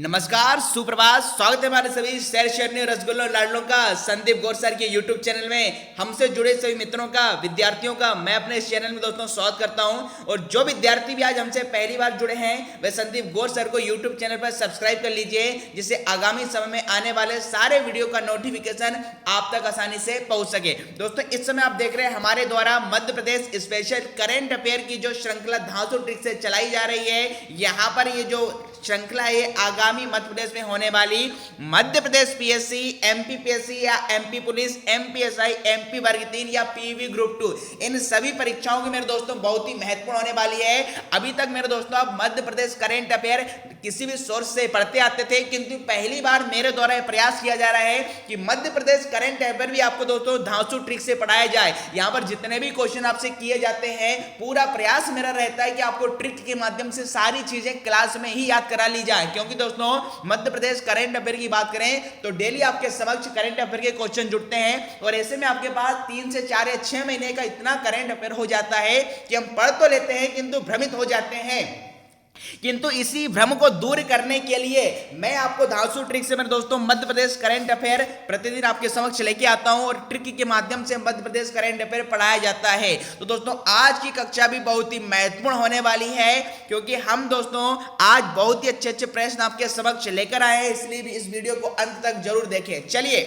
नमस्कार, सुप्रभात। स्वागत है हमारे सभी शहर शहरनियों रसगुल्लों लाडलों का संदीप गौर सर के यूट्यूब चैनल में। हमसे जुड़े सभी मित्रों का, विद्यार्थियों का मैं अपने इस चैनल में दोस्तों स्वागत करता हूं। और जो विद्यार्थी भी आज हमसे पहली बार जुड़े हैं वे संदीप गौर सर को यूट्यूब चैनल पर सब्सक्राइब कर लीजिए, जिससे आगामी समय में आने वाले सारे वीडियो का नोटिफिकेशन आप तक आसानी से पहुंच सके। दोस्तों, इस समय आप देख रहे हैं हमारे द्वारा Madhya Pradesh special current affair की जो श्रृंखला धांसू ट्रिक से चलाई जा रही है। यहाँ पर ये जो श्रृंखला है आगामी मध्य प्रदेश में होने वाली Madhya Pradesh PSC, MP PSC या एमपी पुलिस, एमपीएसआई, एमपी वर्ग 3 या पीवी ग्रुप 2, इन सभी परीक्षाओं की मेरे दोस्तों बहुत ही महत्वपूर्ण होने वाली है। अभी तक मेरे दोस्तों आप मध्य प्रदेश करंट अफेयर किसी भी सोर्स से पढ़ते आते थे, किंतु पहली बार मेरे द्वारा यह प्रयास किया जा रहा है कि मध्य प्रदेश करंट अफेयर भी आपको दोस्तों धांसू ट्रिक से पढ़ाया जाए। यहाँ पर जितने भी क्वेश्चन आपसे किए जाते हैं, पूरा प्रयास मेरा रहता है कि आपको ट्रिक के माध्यम से सारी चीजें क्लास में ही याद करा ली जाए। क्योंकि दोस्तों मध्य प्रदेश करंट अफेयर की बात करें तो डेली आपके समक्ष करंट अफेयर के क्वेश्चन जुड़ते हैं, और ऐसे में आपके पास 3 से 4 या 6 महीने का इतना करंट अफेयर हो जाता है कि हम पढ़ तो लेते हैं किंतु भ्रमित हो जाते हैं। किंतु इसी भ्रम को दूर करने के लिए मैं आपको धांसू ट्रिक से मेरे दोस्तों मध्य प्रदेश करंट अफेयर प्रतिदिन आपके समक्ष लेके आता हूं, और ट्रिक के माध्यम से मध्य प्रदेश करंट अफेयर पढ़ाया जाता है। तो दोस्तों आज की कक्षा भी बहुत ही महत्वपूर्ण होने वाली है, क्योंकि हम दोस्तों आज बहुत ही अच्छे अच्छे प्रश्न आपके समक्ष लेकर आए हैं, इसलिए भी इस वीडियो को अंत तक जरूर देखें। चलिए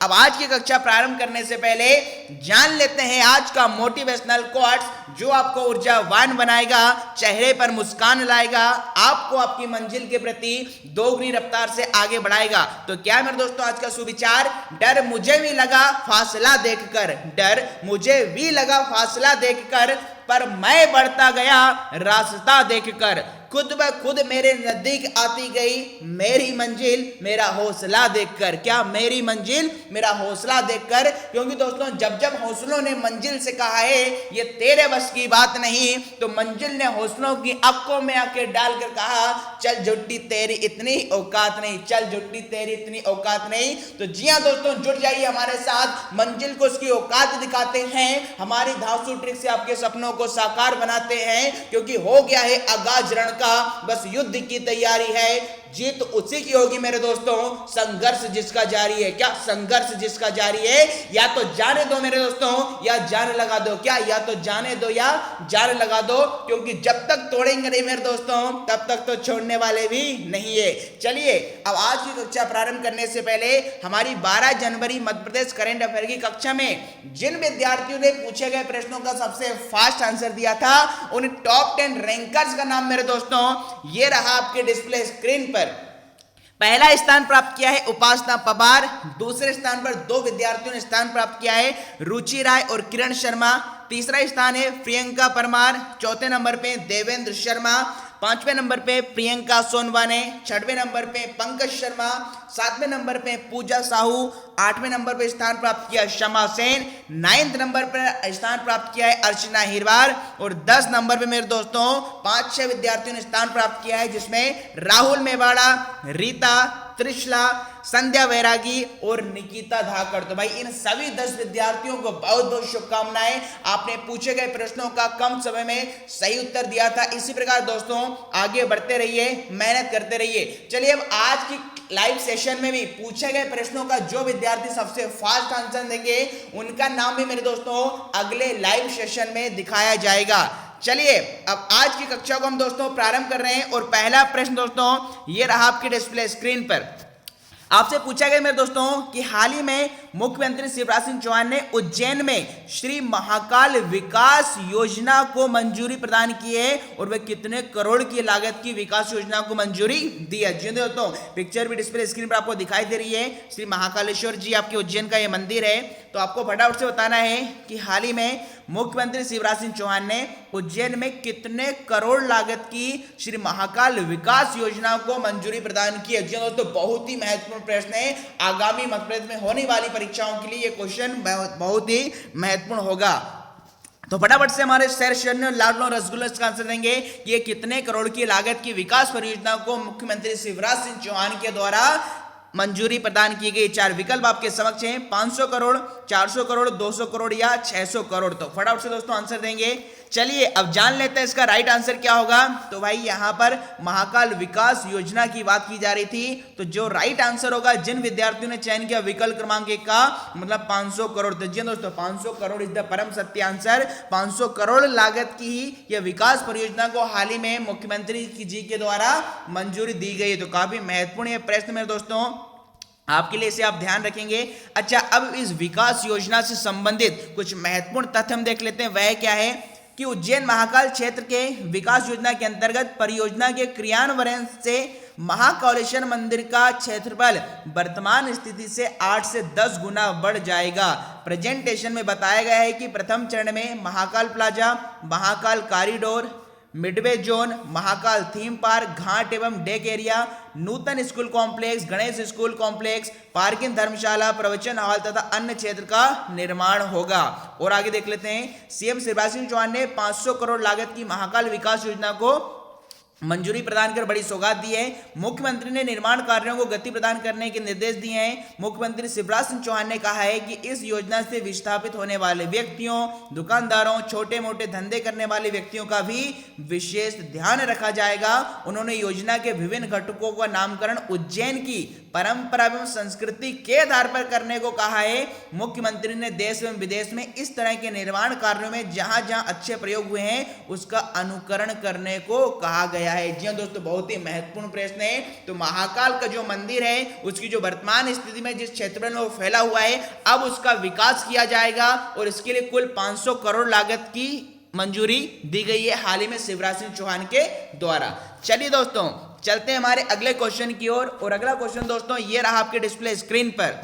अब आज की कक्षा प्रारंभ करने से पहले जान लेते हैं आज का मोटिवेशनल कोट्स, जो आपको ऊर्जावान बनाएगा, चेहरे पर मुस्कान लाएगा, आपको आपकी मंजिल के प्रति दोगुनी रफ्तार से आगे बढ़ाएगा। तो क्या मेरे दोस्तों आज का सुविचार, डर मुझे भी लगा फासला देखकर, डर मुझे भी लगा फासला देखकर, पर मैं बढ़ता गया रास्ता देखकर, खुद ब खुद मेरे नजदीक आती गई मेरी मंजिल मेरा हौसला देखकर। क्या मेरी मंजिल मेरा हौसला देखकर? क्योंकि दोस्तों जब जब हौसलों ने मंजिल से कहा है ये तेरे बस की बात नहीं, तो मंजिल ने हौसलों की आंखों में आके डालकर कहा चल झुट्टी तेरी इतनी औकात नहीं, चल झुट्टी तेरी इतनी औकात नहीं। तो जी हाँ दोस्तों, जुड़ जाइए हमारे साथ, मंजिल को उसकी औकात दिखाते हैं, हमारी धांसू ट्रिक से आपके सपनों को साकार बनाते हैं। क्योंकि हो गया है आगाज रण का, बस युद्ध की तैयारी है, जीत उसी की होगी मेरे दोस्तों, संघर्ष जिसका जारी है। क्या संघर्ष जिसका जारी है? या तो जाने दो मेरे दोस्तों या जान लगा दो। क्या? या तो जाने दो या जान लगा दो, क्योंकि जब तक तोड़ेंगे नहीं मेरे दोस्तों तब तक तो छोड़ने वाले भी नहीं है। चलिए अब आज की कक्षा प्रारंभ करने से पहले हमारी 12 जनवरी मध्य प्रदेश करंट अफेयर की कक्षा में जिन विद्यार्थियों ने पूछे गए प्रश्नों का सबसे फास्ट आंसर दिया था, उन टॉप 10 रैंकर्स का नाम मेरे दोस्तों ये रहा आपके डिस्प्ले स्क्रीन पर। पहला स्थान प्राप्त किया है उपासना पवार, दूसरे स्थान पर 2 विद्यार्थियों ने स्थान प्राप्त किया है, रुचि राय और किरण शर्मा। तीसरा स्थान है प्रियंका परमार, चौथे नंबर पे देवेंद्र शर्मा, 5वें नंबर पे प्रियंका सोनवा ने, 6वें नंबर पे पंकज शर्मा, 7वें नंबर पे पूजा साहू, 8वें नंबर पे स्थान प्राप्त किया शमा सेन, 9th नंबर पर स्थान प्राप्त किया है अर्चना हिरवार, और 10 नंबर पे मेरे दोस्तों 5-6 विद्यार्थियों ने स्थान प्राप्त किया है, जिसमें राहुल मेवाड़ा, रीता, त्रिशला, संध्या वैरागी और निकिता धाकड़। तो भाई इन सभी 10 विद्यार्थियों को बहुत बहुत शुभकामनाएं, आपने पूछे गए प्रश्नों का कम समय में सही उत्तर दिया था। इसी प्रकार दोस्तों आगे बढ़ते रहिए, मेहनत करते रहिए। चलिए अब आज की लाइव सेशन में भी पूछे गए प्रश्नों का जो विद्यार्थी सबसे फास्ट आंसर देंगे उनका नाम भी मेरे दोस्तों अगले लाइव सेशन में दिखाया जाएगा। चलिए अब आज की कक्षा को हम दोस्तों प्रारंभ कर रहे हैं, और पहला प्रश्न दोस्तों ये रहा आपके डिस्प्ले स्क्रीन पर। आपसे पूछा गया मेरे दोस्तों कि हाल ही में मुख्यमंत्री शिवराज सिंह चौहान ने उज्जैन में श्री महाकाल विकास योजना को मंजूरी प्रदान की है, और वह कितने करोड़ की लागत की विकास योजना को मंजूरी दी है। जी दोस्तों पिक्चर भी डिस्प्ले स्क्रीन पर आपको दिखाई दे रही है, श्री महाकालेश्वर जी आपके उज्जैन का यह मंदिर है। तो आपको फटाफट से बताना है कि हाल ही में मुख्यमंत्री शिवराज सिंह चौहान ने उज्जैन में कितने करोड़ लागत की श्री महाकाल विकास योजना को मंजूरी प्रदान की है। जी दोस्तों बहुत ही महत्वपूर्ण प्रश्न है, आगामी मध्य प्रदेश में होने वाली परीक्षाओं के लिए ये क्वेश्चन बहुत ही महत्वपूर्ण होगा। तो फटाफट से हमारे शहर शहरनियों लाडलों रसगुल्लों का आंसर देंगे कि ये कितने करोड़ की लागत की विकास परियोजना को मुख्यमंत्री शिवराज सिंह चौहान के द्वारा मंजूरी प्रदान की गई। 4 विकल्प आपके समक्ष हैं, 500 करोड़, 400 करोड़, 200 करोड़ या 600 करोड़। तो फटाफट से दोस्तों आंसर देंगे। चलिए अब जान लेते हैं इसका राइट आंसर क्या होगा। तो भाई यहाँ पर महाकाल विकास योजना की बात की जा रही थी, तो जो राइट आंसर होगा, जिन विद्यार्थियों ने चयन किया विकल्प क्रमांक 1 का, मतलब 500 करोड़। तो जी दोस्तों 500 करोड़ इज द परम सत्य आंसर। 500 करोड़ लागत की ही यह विकास परियोजना को हाल ही में मुख्यमंत्री जी के द्वारा मंजूरी दी गई है। तो काफी महत्वपूर्ण यह प्रश्न मेरे दोस्तों आपके लिए, इसे आप ध्यान रखेंगे। अच्छा, अब इस विकास योजना से संबंधित कुछ महत्वपूर्ण तथ्य हम देख लेते हैं। वह क्या है कि उज्जैन महाकाल क्षेत्र के विकास योजना के अंतर्गत परियोजना के क्रियान्वयन से महाकालेश्वर मंदिर का क्षेत्रफल वर्तमान स्थिति से 8 से 10 गुना बढ़ जाएगा। प्रेजेंटेशन में बताया गया है कि प्रथम चरण में Mahakal plaza, Mahakal corridor, midway zone, Mahakal theme park, घाट एवं deck area, Nutan school complex, Ganesh school complex, parking, धर्मशाला, प्रवचन हॉल तथा अन्य क्षेत्र का निर्माण होगा। और आगे देख लेते हैं, सीएम शिवराज सिंह चौहान ने 500 करोड़ लागत की महाकाल विकास योजना को मंजूरी प्रदान कर बड़ी सौगात दी है। मुख्यमंत्री ने निर्माण कार्यों को गति प्रदान करने के निर्देश दिए हैं। मुख्यमंत्री शिवराज सिंह चौहान ने कहा है कि इस योजना से विस्थापित होने वाले व्यक्तियों, दुकानदारों, छोटे मोटे धंधे करने वाले व्यक्तियों का भी विशेष ध्यान रखा जाएगा। उन्होंने योजना के विभिन्न घटकों का नामकरण उज्जैन की परंपरा एवं संस्कृति के आधार पर करने को कहा है। मुख्यमंत्री ने देश एवं विदेश में इस तरह के निर्माण कार्यों में जहां जहां अच्छे प्रयोग हुए हैं उसका अनुकरण करने को कहा गया है। जी दोस्तों, बहुत ही महत्वपूर्ण प्रश्न है। तो महाकाल का जो मंदिर है उसकी जो वर्तमान स्थिति में जिस क्षेत्र में वो फैला हुआ है, अब उसका विकास किया जाएगा और इसके लिए कुल 500 करोड़ लागत की मंजूरी दी गई है हाल ही में शिवराज सिंह चौहान के द्वारा। चलिए दोस्तों, चलते हैं हमारे अगले क्वेश्चन की ओर। और अगला क्वेश्चन दोस्तों ये रहा आपके डिस्प्ले स्क्रीन पर,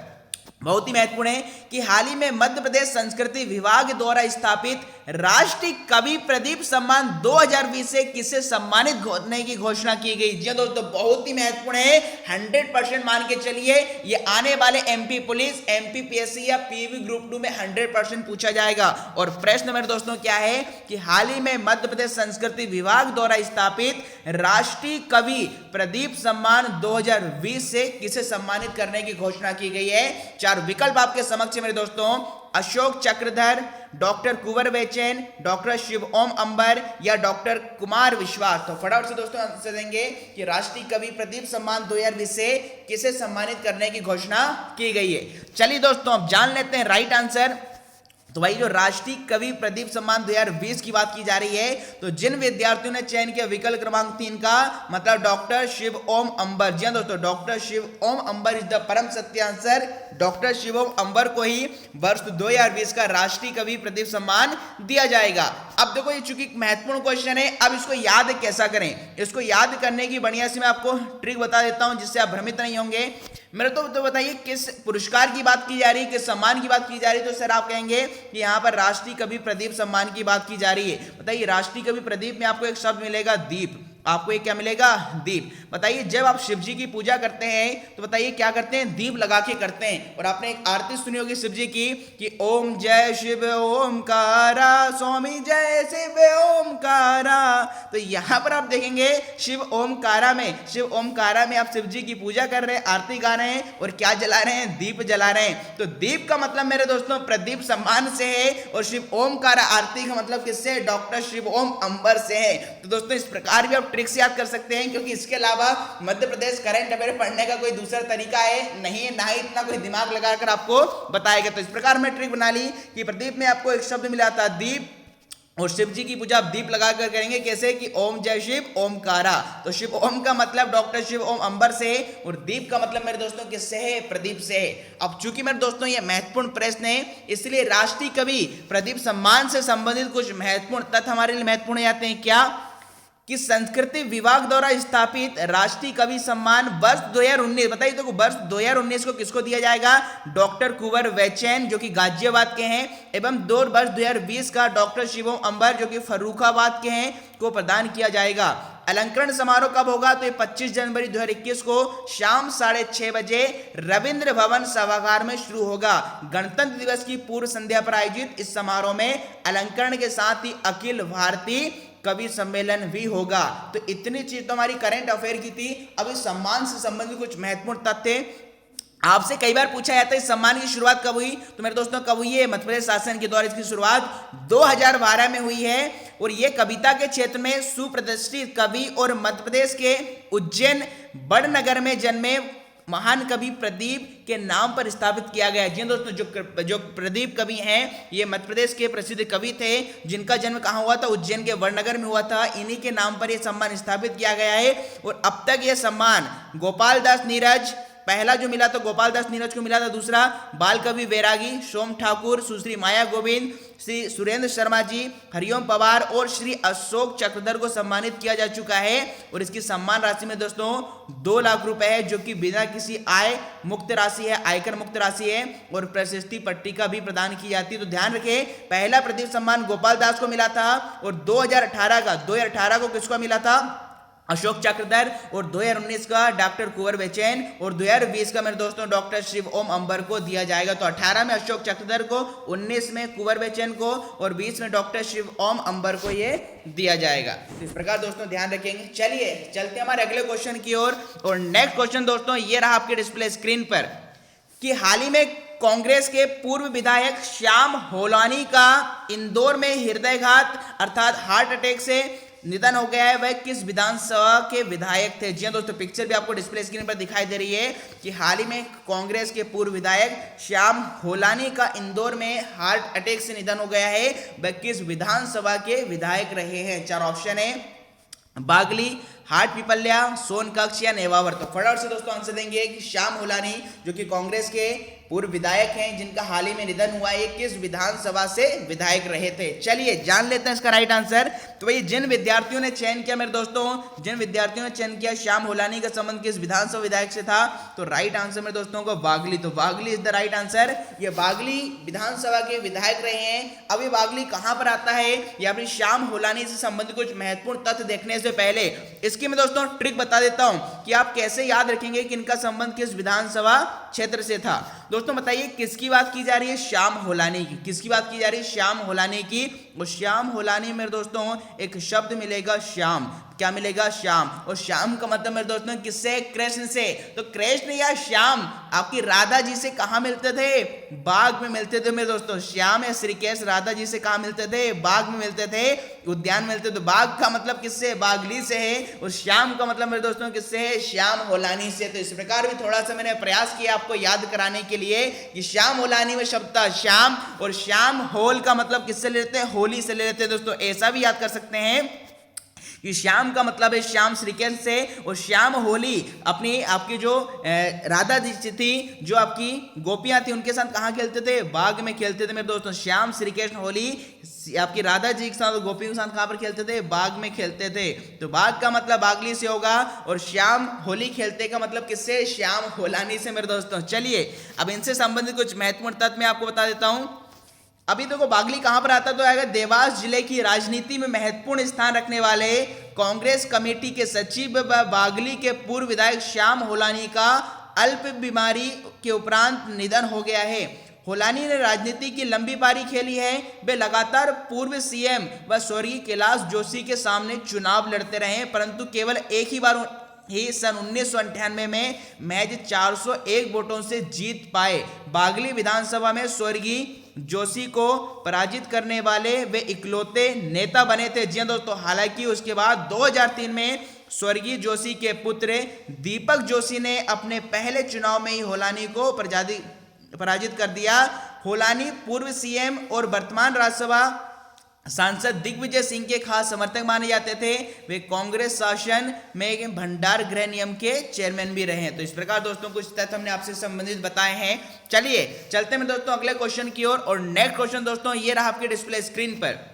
बहुत ही महत्वपूर्ण है कि हाल ही में मध्य प्रदेश संस्कृति विभाग द्वारा स्थापित राष्ट्रीय कवि प्रदीप सम्मान 2020 से किसे सम्मानित करने की घोषणा की गई। जी दोस्तों, बहुत ही महत्वपूर्ण है। 100% मान के चलिए ये आने वाले एमपी पुलिस, एमपी पीएससी या पीवी ग्रुप 2 में 100% पूछा जाएगा। और प्रश्न मेरे दोस्तों क्या है कि हाल ही में मध्य प्रदेश संस्कृति विभाग द्वारा स्थापित राष्ट्रीय कवि प्रदीप सम्मान 2020 से किसे सम्मानित करने की घोषणा की गई है। 4 विकल्प आपके समक्ष मेरे दोस्तों, अशोक चक्रधर, डॉक्टर कुंवर बेचैन, डॉक्टर शिव ओम अंबर या डॉक्टर कुमार विश्वास। तो फटाफट से दोस्तों आंसर देंगे कि राष्ट्रीय कवि प्रदीप सम्मान 2020 से किसे सम्मानित करने की घोषणा की गई है। चलिए दोस्तों अब जान लेते हैं राइट आंसर। तो भाई जो राष्ट्रीय कवि प्रदीप सम्मान 2020 की बात की जा रही है, तो जिन विद्यार्थियों ने चयन किया विकल्प क्रमांक 3 का, मतलब डॉक्टर शिव ओम अंबर। जी दोस्तों, doctor Shiv Om Ambar is the परम सत्य आंसर। डॉक्टर शिव ओम अंबर को ही वर्ष 2020 का राष्ट्रीय कवि प्रदीप सम्मान दिया जाएगा। अब देखो ये चूंकि महत्वपूर्ण क्वेश्चन है, अब इसको याद कैसा करें। इसको याद करने की बढ़िया से मैं आपको ट्रिक बता देता हूं जिससे आप भ्रमित नहीं होंगे। मेरे तो बताइए किस पुरस्कार की बात की जा रही है, किस सम्मान की बात की जा रही है। तो सर आप कहेंगे कि यहाँ पर राष्ट्रीय कवि प्रदीप सम्मान की बात की जा रही है। बताइए राष्ट्रीय कवि प्रदीप में आपको एक शब्द मिलेगा दीप। आपको एक क्या मिलेगा, दीप। बताइए जब आप शिव जी की पूजा करते हैं तो बताइए क्या करते हैं, दीप लगा के करते हैं। और आपने एक आरती सुनी होगी शिव जी की कि ओम जय शिव ओमकारा, स्वामी जय शिव ओमकारा। तो यहाँ पर आप देखेंगे शिव ओमकारा में आप शिव जी की पूजा कर रहे हैं, आरती गा रहे हैं और क्या जला रहे हैं, दीप जला रहे हैं। तो दीप का मतलब मेरे दोस्तों प्रदीप सम्मान से है और शिव ओमकारा आरती का मतलब किससे, डॉक्टर शिव ओम अंबर से है। तो दोस्तों इस प्रकार भी आप ट्रिक से याद कर सकते हैं, क्योंकि इसके अलावा मध्य प्रदेश करंट अफेयर पढ़ने का कोई दूसरा तरीका है नहीं, ना ही इतना कोई दिमाग लगाकर आपको बताएगा। तो इस प्रकार में ट्रिक बना ली कि प्रदीप में आपको एक शब्द मिला था दीप, और शिव जी की पूजा आप दीप लगाकर करेंगे कैसे कि ओम जय शिव ओमकारा। तो शिव ओम का मतलब डॉक्टर शिव ओम अंबर से और दीप का मतलब मेरे दोस्तों किससे है, प्रदीप से है। अब चूंकि मेरे दोस्तों ये महत्वपूर्ण प्रश्न है, इसलिए राष्ट्रीय कवि प्रदीप सम्मान से संबंधित कुछ महत्वपूर्ण तथ्य हमारे लिए महत्वपूर्ण जाते हैं। क्या कि संस्कृति विभाग द्वारा स्थापित राष्ट्रीय कवि सम्मान वर्ष 2019, बताइए तो वर्ष 2019 को किसको दिया जाएगा, डॉक्टर कुंवर बेचैन जो कि गाजियाबाद के हैं, एवं वर्ष 2020 का डॉक्टर शिवम अंबर जो कि फर्रुखाबाद के हैं को प्रदान किया जाएगा। अलंकरण समारोह कब होगा, तो ये 25 जनवरी 2021 को शाम 6:30 बजे रविंद्र भवन सभागार में शुरू होगा। गणतंत्र दिवस की पूर्व संध्या पर आयोजित इस समारोह में अलंकरण के साथ ही अखिल भारतीय कवि सम्मेलन भी होगा। तो इतनी चीज तो हमारी करंट अफेयर की थी। अब इस सम्मान से संबंधित कुछ महत्वपूर्ण तथ्य आपसे कई बार पूछा जाता है, इस सम्मान की शुरुआत कब हुई, तो मेरे दोस्तों कब हुई है, मध्य प्रदेश शासन के द्वारा इसकी शुरुआत 2012 में हुई है। और ये कविता के क्षेत्र में सुप्रतिष्ठित कवि और मध्य प्रदेश के उज्जैन बड़नगर में जन्मे महान कवि प्रदीप के नाम पर स्थापित किया गया है। जी दोस्तों, जो प्रदीप कवि हैं ये मध्य प्रदेश के प्रसिद्ध कवि थे, जिनका जन्म कहाँ हुआ था? उज्जैन के बड़नगर में हुआ था। इन्हीं के नाम पर यह सम्मान स्थापित किया गया है। और अब तक यह सम्मान गोपाल दास नीरज, पहला जो मिला तो गोपाल दास नीरज को मिला था, दूसरा बाल कवि बैरागी, सोम ठाकुर, सुश्री माया गोविंद, श्री सुरेंद्र शर्मा जी, हरिओम पवार और श्री अशोक चक्रधर को सम्मानित किया जा चुका है। और इसकी सम्मान राशि में दोस्तों 2 लाख रुपए है, जो कि बिना किसी आय मुक्त राशि है, आयकर मुक्त राशि है। और प्रशस्ति पट्टिका भी प्रदान की जाती है। तो ध्यान रखें, पहला प्रदीप सम्मान गोपाल दास को मिला था और 2018 को किसको मिला था? अशोक चक्रधर। और 2019 का डॉक्टर कुंवर बेचैन और 2020 का मेरे दोस्तों डॉक्टर शिव ओम अंबर को दिया जाएगा। तो 18 में अशोक चक्रधर को, 19 में कुंवर बेचैन को और 20 में डॉक्टर शिव ओम अंबर को ये दिया जाएगा। इस प्रकार दोस्तों ध्यान रखेंगे। चलिए चलते हैं हमारे अगले क्वेश्चन की ओर। और नेक्स्ट क्वेश्चन दोस्तों ये रहा आपके डिस्प्ले स्क्रीन पर कि हाल ही में कांग्रेस के पूर्व विधायक श्याम होलानी का इंदौर में हृदयघात अर्थात हार्ट अटैक से निधन हो गया है। वह किस विधानसभा के विधायक थे? जी दोस्तों, पिक्चर भी आपको डिस्प्ले स्क्रीन पर दिखाई दे रही है कि हाल ही में कांग्रेस के पूर्व विधायक श्याम होलानी का इंदौर में हार्ट अटैक से निधन हो गया है। वह किस विधानसभा के विधायक रहे हैं? 4 ऑप्शन है, बागली, हाट पिपल्या, सोनकक्ष या नेवावर। तो फटाफट से दोस्तों आंसर देंगे कि श्याम होलानी जो कि कांग्रेस के पूर्व विधायक हैं, जिनका हाल ही में निधन हुआ है, किस विधानसभा से विधायक रहे थे? चलिए जान लेते हैं इसका राइट आंसर। तो भाई जिन विद्यार्थियों ने चयन किया मेरे दोस्तों, जिन विद्यार्थियों ने चयन किया श्याम होलानी का संबंध किस विधानसभा विधायक से था, तो राइट आंसर मेरे दोस्तों को बागली। तो Bagli is the right answer. ये बागली विधानसभा के विधायक रहे हैं। अब ये बागली कहां पर आता है या फिर श्याम होलानी से संबंधित कुछ महत्वपूर्ण तथ्य देखने से पहले इसकी मैं दोस्तों ट्रिक बता देता हूं कि आप कैसे याद रखेंगे कि इनका संबंध किस विधानसभा क्षेत्र से था। दोस्तों बताइए किसकी बात की जा रही है? श्याम होलानी की। किसकी बात की जा रही है? श्याम होलानी की। और श्याम होलानी मेरे दोस्तों एक शब्द मिलेगा श्याम। क्या मिलेगा? श्याम। और श्याम का मतलब मेरे दोस्तों किससे? कृष्ण से। तो कृष्ण या श्याम आपकी राधा जी से कहां मिलते थे? बाग में मिलते थे मेरे दोस्तों। श्याम या श्री कृष्ण राधा जी से कहां मिलते थे? बाग में मिलते थे, उद्यान में मिलते थे। तो बाग का मतलब किससे? बागली से है। और श्याम का मतलब मेरे दोस्तों किससे है? श्याम होलानी से। तो इस प्रकार भी थोड़ा सा मैंने प्रयास किया आपको याद कराने के लिए कि श्याम होलानी में शब्द था श्याम, और श्याम होल का मतलब किससे ले लेते हैं? होली से ले लेते हैं। दोस्तों ऐसा भी याद कर सकते हैं कि श्याम का मतलब है श्याम श्री कृष्ण से, और श्याम होली अपनी आपकी जो राधा जी थी, जो आपकी गोपियां थी, उनके साथ कहाँ खेलते थे? बाग में खेलते थे मेरे दोस्तों। श्याम श्री कृष्ण होली आपकी राधा जी के साथ गोपियों के साथ कहाँ पर खेलते थे? बाग में खेलते थे। तो बाग का मतलब बागली से होगा, और श्याम होली खेलते का मतलब किससे? श्याम होलानी से मेरे दोस्तों। चलिए अब इनसे संबंधित कुछ महत्वपूर्ण तथ्य मैं आपको बता देता हूं। अभी देखो बागली कहां पर आता है? तो आएगा देवास जिले की राजनीति में महत्वपूर्ण स्थान रखने वाले कांग्रेस कमेटी के सचिव बागली के पूर्व विधायक श्याम होलानी का अल्प बीमारी के उपरांत निधन हो गया है। होलानी ने राजनीति की लंबी पारी खेली है। वे लगातार पूर्व सीएम व स्वर्गीय कैलाश जोशी के सामने चुनाव लड़ते रहे, परंतु केवल एक ही बार ही सन 1998 में महज 401 वोटों से जीत पाए। बागली विधानसभा में स्वर्गीय जोशी को पराजित करने वाले वे इकलौते नेता बने थे। जी दोस्तों, हालांकि उसके बाद 2003 में स्वर्गीय जोशी के पुत्र दीपक जोशी ने अपने पहले चुनाव में ही होलानी को पराजित कर दिया। होलानी पूर्व सीएम और वर्तमान राज्यसभा सांसद दिग्विजय सिंह के खास समर्थक माने जाते थे। वे कांग्रेस शासन में भंडार गृह निगम के चेयरमैन भी रहे। तो इस प्रकार दोस्तों कुछ तथ्य हमने आपसे संबंधित बताए हैं। चलिए चलते हैं दोस्तों अगले क्वेश्चन की ओर। और नेक्स्ट क्वेश्चन दोस्तों ये रहा आपके डिस्प्ले स्क्रीन पर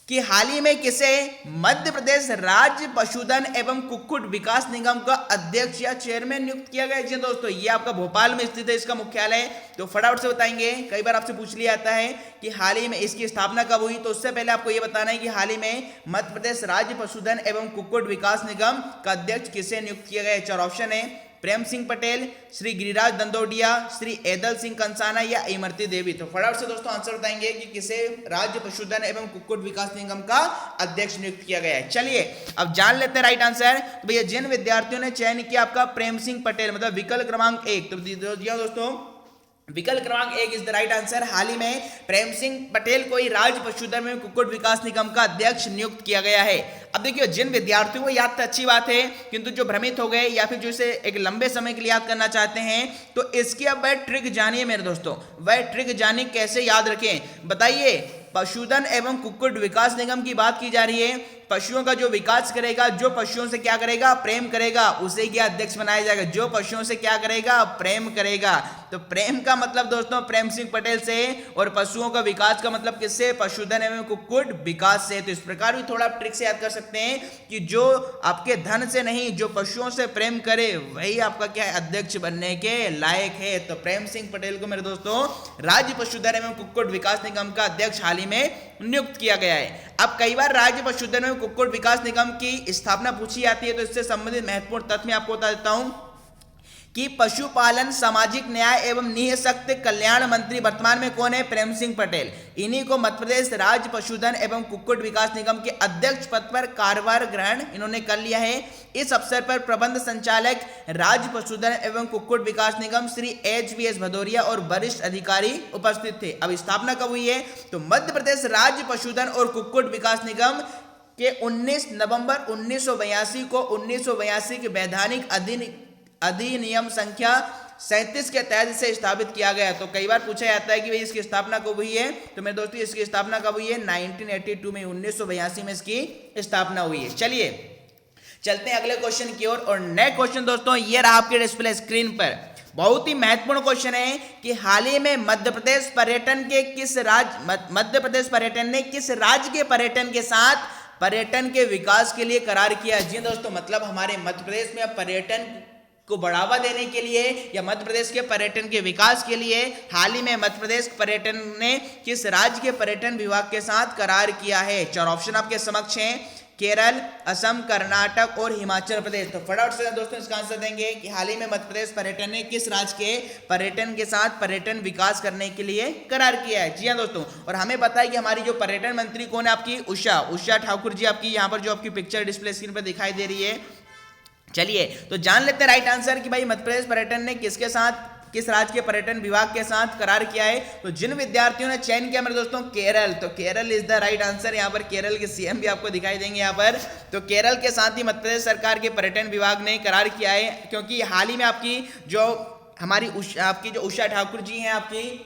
कि हाल ही में किसे मध्य प्रदेश राज्य पशुधन एवं कुक्कुट विकास निगम का अध्यक्ष या चेयरमैन नियुक्त किया गया? जी दोस्तों, ये आपका भोपाल में स्थित है इसका मुख्यालय। तो फटाफट से बताएंगे। कई बार आपसे पूछ लिया जाता है कि हाल ही में इसकी स्थापना कब हुई, तो उससे पहले आपको ये बताना है कि हाल ही में मध्य प्रदेश राज्य पशुधन एवं कुक्कुट विकास निगम का अध्यक्ष किसे नियुक्त किया गया? 4 ऑप्शन है, प्रेम सिंह पटेल, श्री गिरिराज दंदोडिया, श्री ऐदल सिंह कंसाना या इमरती देवी। तो फटाफट से दोस्तों आंसर बताएंगे कि किसे राज्य पशुधन एवं कुक्कुट विकास निगम का अध्यक्ष नियुक्त किया गया है। चलिए अब जान लेते हैं राइट आंसर। तो भैया जिन विद्यार्थियों ने चयन किया आपका प्रेम सिंह पटेल मतलब विकल्प क्रमांक 1, तो दोस्तों विकल्प क्रमांक 1 इज द राइट आंसर। हाल ही में प्रेम सिंह पटेल को ही राज्य पशुधन एवं कुक्कुट विकास निगम का अध्यक्ष नियुक्त किया गया है। अब देखिए, जिन विद्यार्थियों को याद तो अच्छी बात है, किंतु जो भ्रमित हो गए या फिर जो इसे एक लंबे समय के लिए याद करना चाहते हैं, तो इसकी अब वह ट्रिक जानिए मेरे दोस्तों। वह ट्रिक जानिए कैसे याद रखें, बताइए। पशुधन एवं कुक्कुट विकास निगम की बात की जा रही है। पशुओं का जो विकास करेगा, जो पशुओं से क्या करेगा, प्रेम करेगा, उसे क्या अध्यक्ष बनाया जाएगा। जो पशुओं से क्या करेगा, प्रेम करेगा। तो प्रेम का मतलब दोस्तों प्रेम सिंह पटेल से, और पशुओं का विकास का मतलब किससे, पशुधन एवं कुक्कुट विकास से। तो इस प्रकार भी थोड़ा ट्रिक से याद कर सकते हैं कि जो आपके धन से नहीं, जो पशुओं से प्रेम करे, वही आपका क्या है, अध्यक्ष बनने के लायक है। तो प्रेम सिंह पटेल को मेरे दोस्तों राज्य पशुधन एवं कुक्कुट विकास निगम का अध्यक्ष हाल ही में नियुक्त किया गया है। अब कई बार राज्य पशुधन एवं कुक्कुट विकास निगम की स्थापना पूछी जाती है, तो इससे संबंधित महत्वपूर्ण तथ्य मैं आपको बता देता हूं कि पशुपालन, सामाजिक न्याय एवं निःशक्त कल्याण मंत्री वर्तमान में कौन है, प्रेम सिंह पटेल। इन्हीं को मध्य प्रदेश राज्य पशुधन एवं कुक्कुट विकास निगम के अध्यक्ष पद पर कार्यभार ग्रहण इन्होंने कर लिया है। इस अवसर पर प्रबंध संचालक राज्य पशुधन एवं कुक्कुट विकास निगम श्री HVS भदौरिया और वरिष्ठ अधिकारी उपस्थित थे। अब स्थापना कब हुई है, तो मध्य प्रदेश राज्य पशुधन और कुक्कुट विकास निगम के 19 नवंबर 1982 को 1982 के वैधानिक अधिनियम संख्या 37 के तहत इसे स्थापित किया गया। तो कई बार पूछा जाता है कि भाई इसकी स्थापना कब हुई है, तो मेरे दोस्तों इसकी स्थापना कब हुई है, 1982 में, 1982 में इसकी स्थापना हुई है। चलिए चलते हैं अगले क्वेश्चन की ओर। और नेक्स्ट क्वेश्चन दोस्तों ये रहा आपके डिस्प्ले स्क्रीन पर। बहुत ही महत्वपूर्ण क्वेश्चन है कि हाल ही में मध्य प्रदेश पर्यटन ने किस राज्य के पर्यटन के साथ पर्यटन के विकास के लिए करार किया। जी दोस्तों, मतलब हमारे मध्य प्रदेश में पर्यटन को बढ़ावा देने के लिए या मध्य प्रदेश के पर्यटन के विकास के लिए हाल ही में मध्य प्रदेश पर्यटन ने किस राज्य के पर्यटन विभाग के साथ करार किया है। 4 ऑप्शन आपके समक्ष हैं, केरल, असम, कर्नाटक और हिमाचल प्रदेश। तो फटाफट से दोस्तों इसका आंसर देंगे कि हाल ही में मध्य प्रदेश पर्यटन ने किस राज्य के पर्यटन के साथ पर्यटन विकास करने के लिए करार किया है। जी हाँ दोस्तों, और हमें पता है कि हमारी जो पर्यटन मंत्री कौन है, आपकी उषा ठाकुर जी, आपकी यहाँ पर जो आपकी पिक्चर डिस्प्ले स्क्रीन पर दिखाई दे रही है। चलिए तो जान लेते हैं राइट आंसर कि भाई मध्य प्रदेश पर्यटन ने किसके साथ, किस राज्य के पर्यटन विभाग के साथ करार किया है। तो जिन विद्यार्थियों ने चयन किया मेरे दोस्तों केरल, तो Kerala is the right answer. यहाँ पर केरल के सीएम भी आपको दिखाई देंगे यहाँ पर। तो केरल के साथ ही मध्य प्रदेश सरकार के पर्यटन विभाग ने करार किया है, क्योंकि हाल ही में आपकी जो हमारी उषा ठाकुर जी हैं, आपकी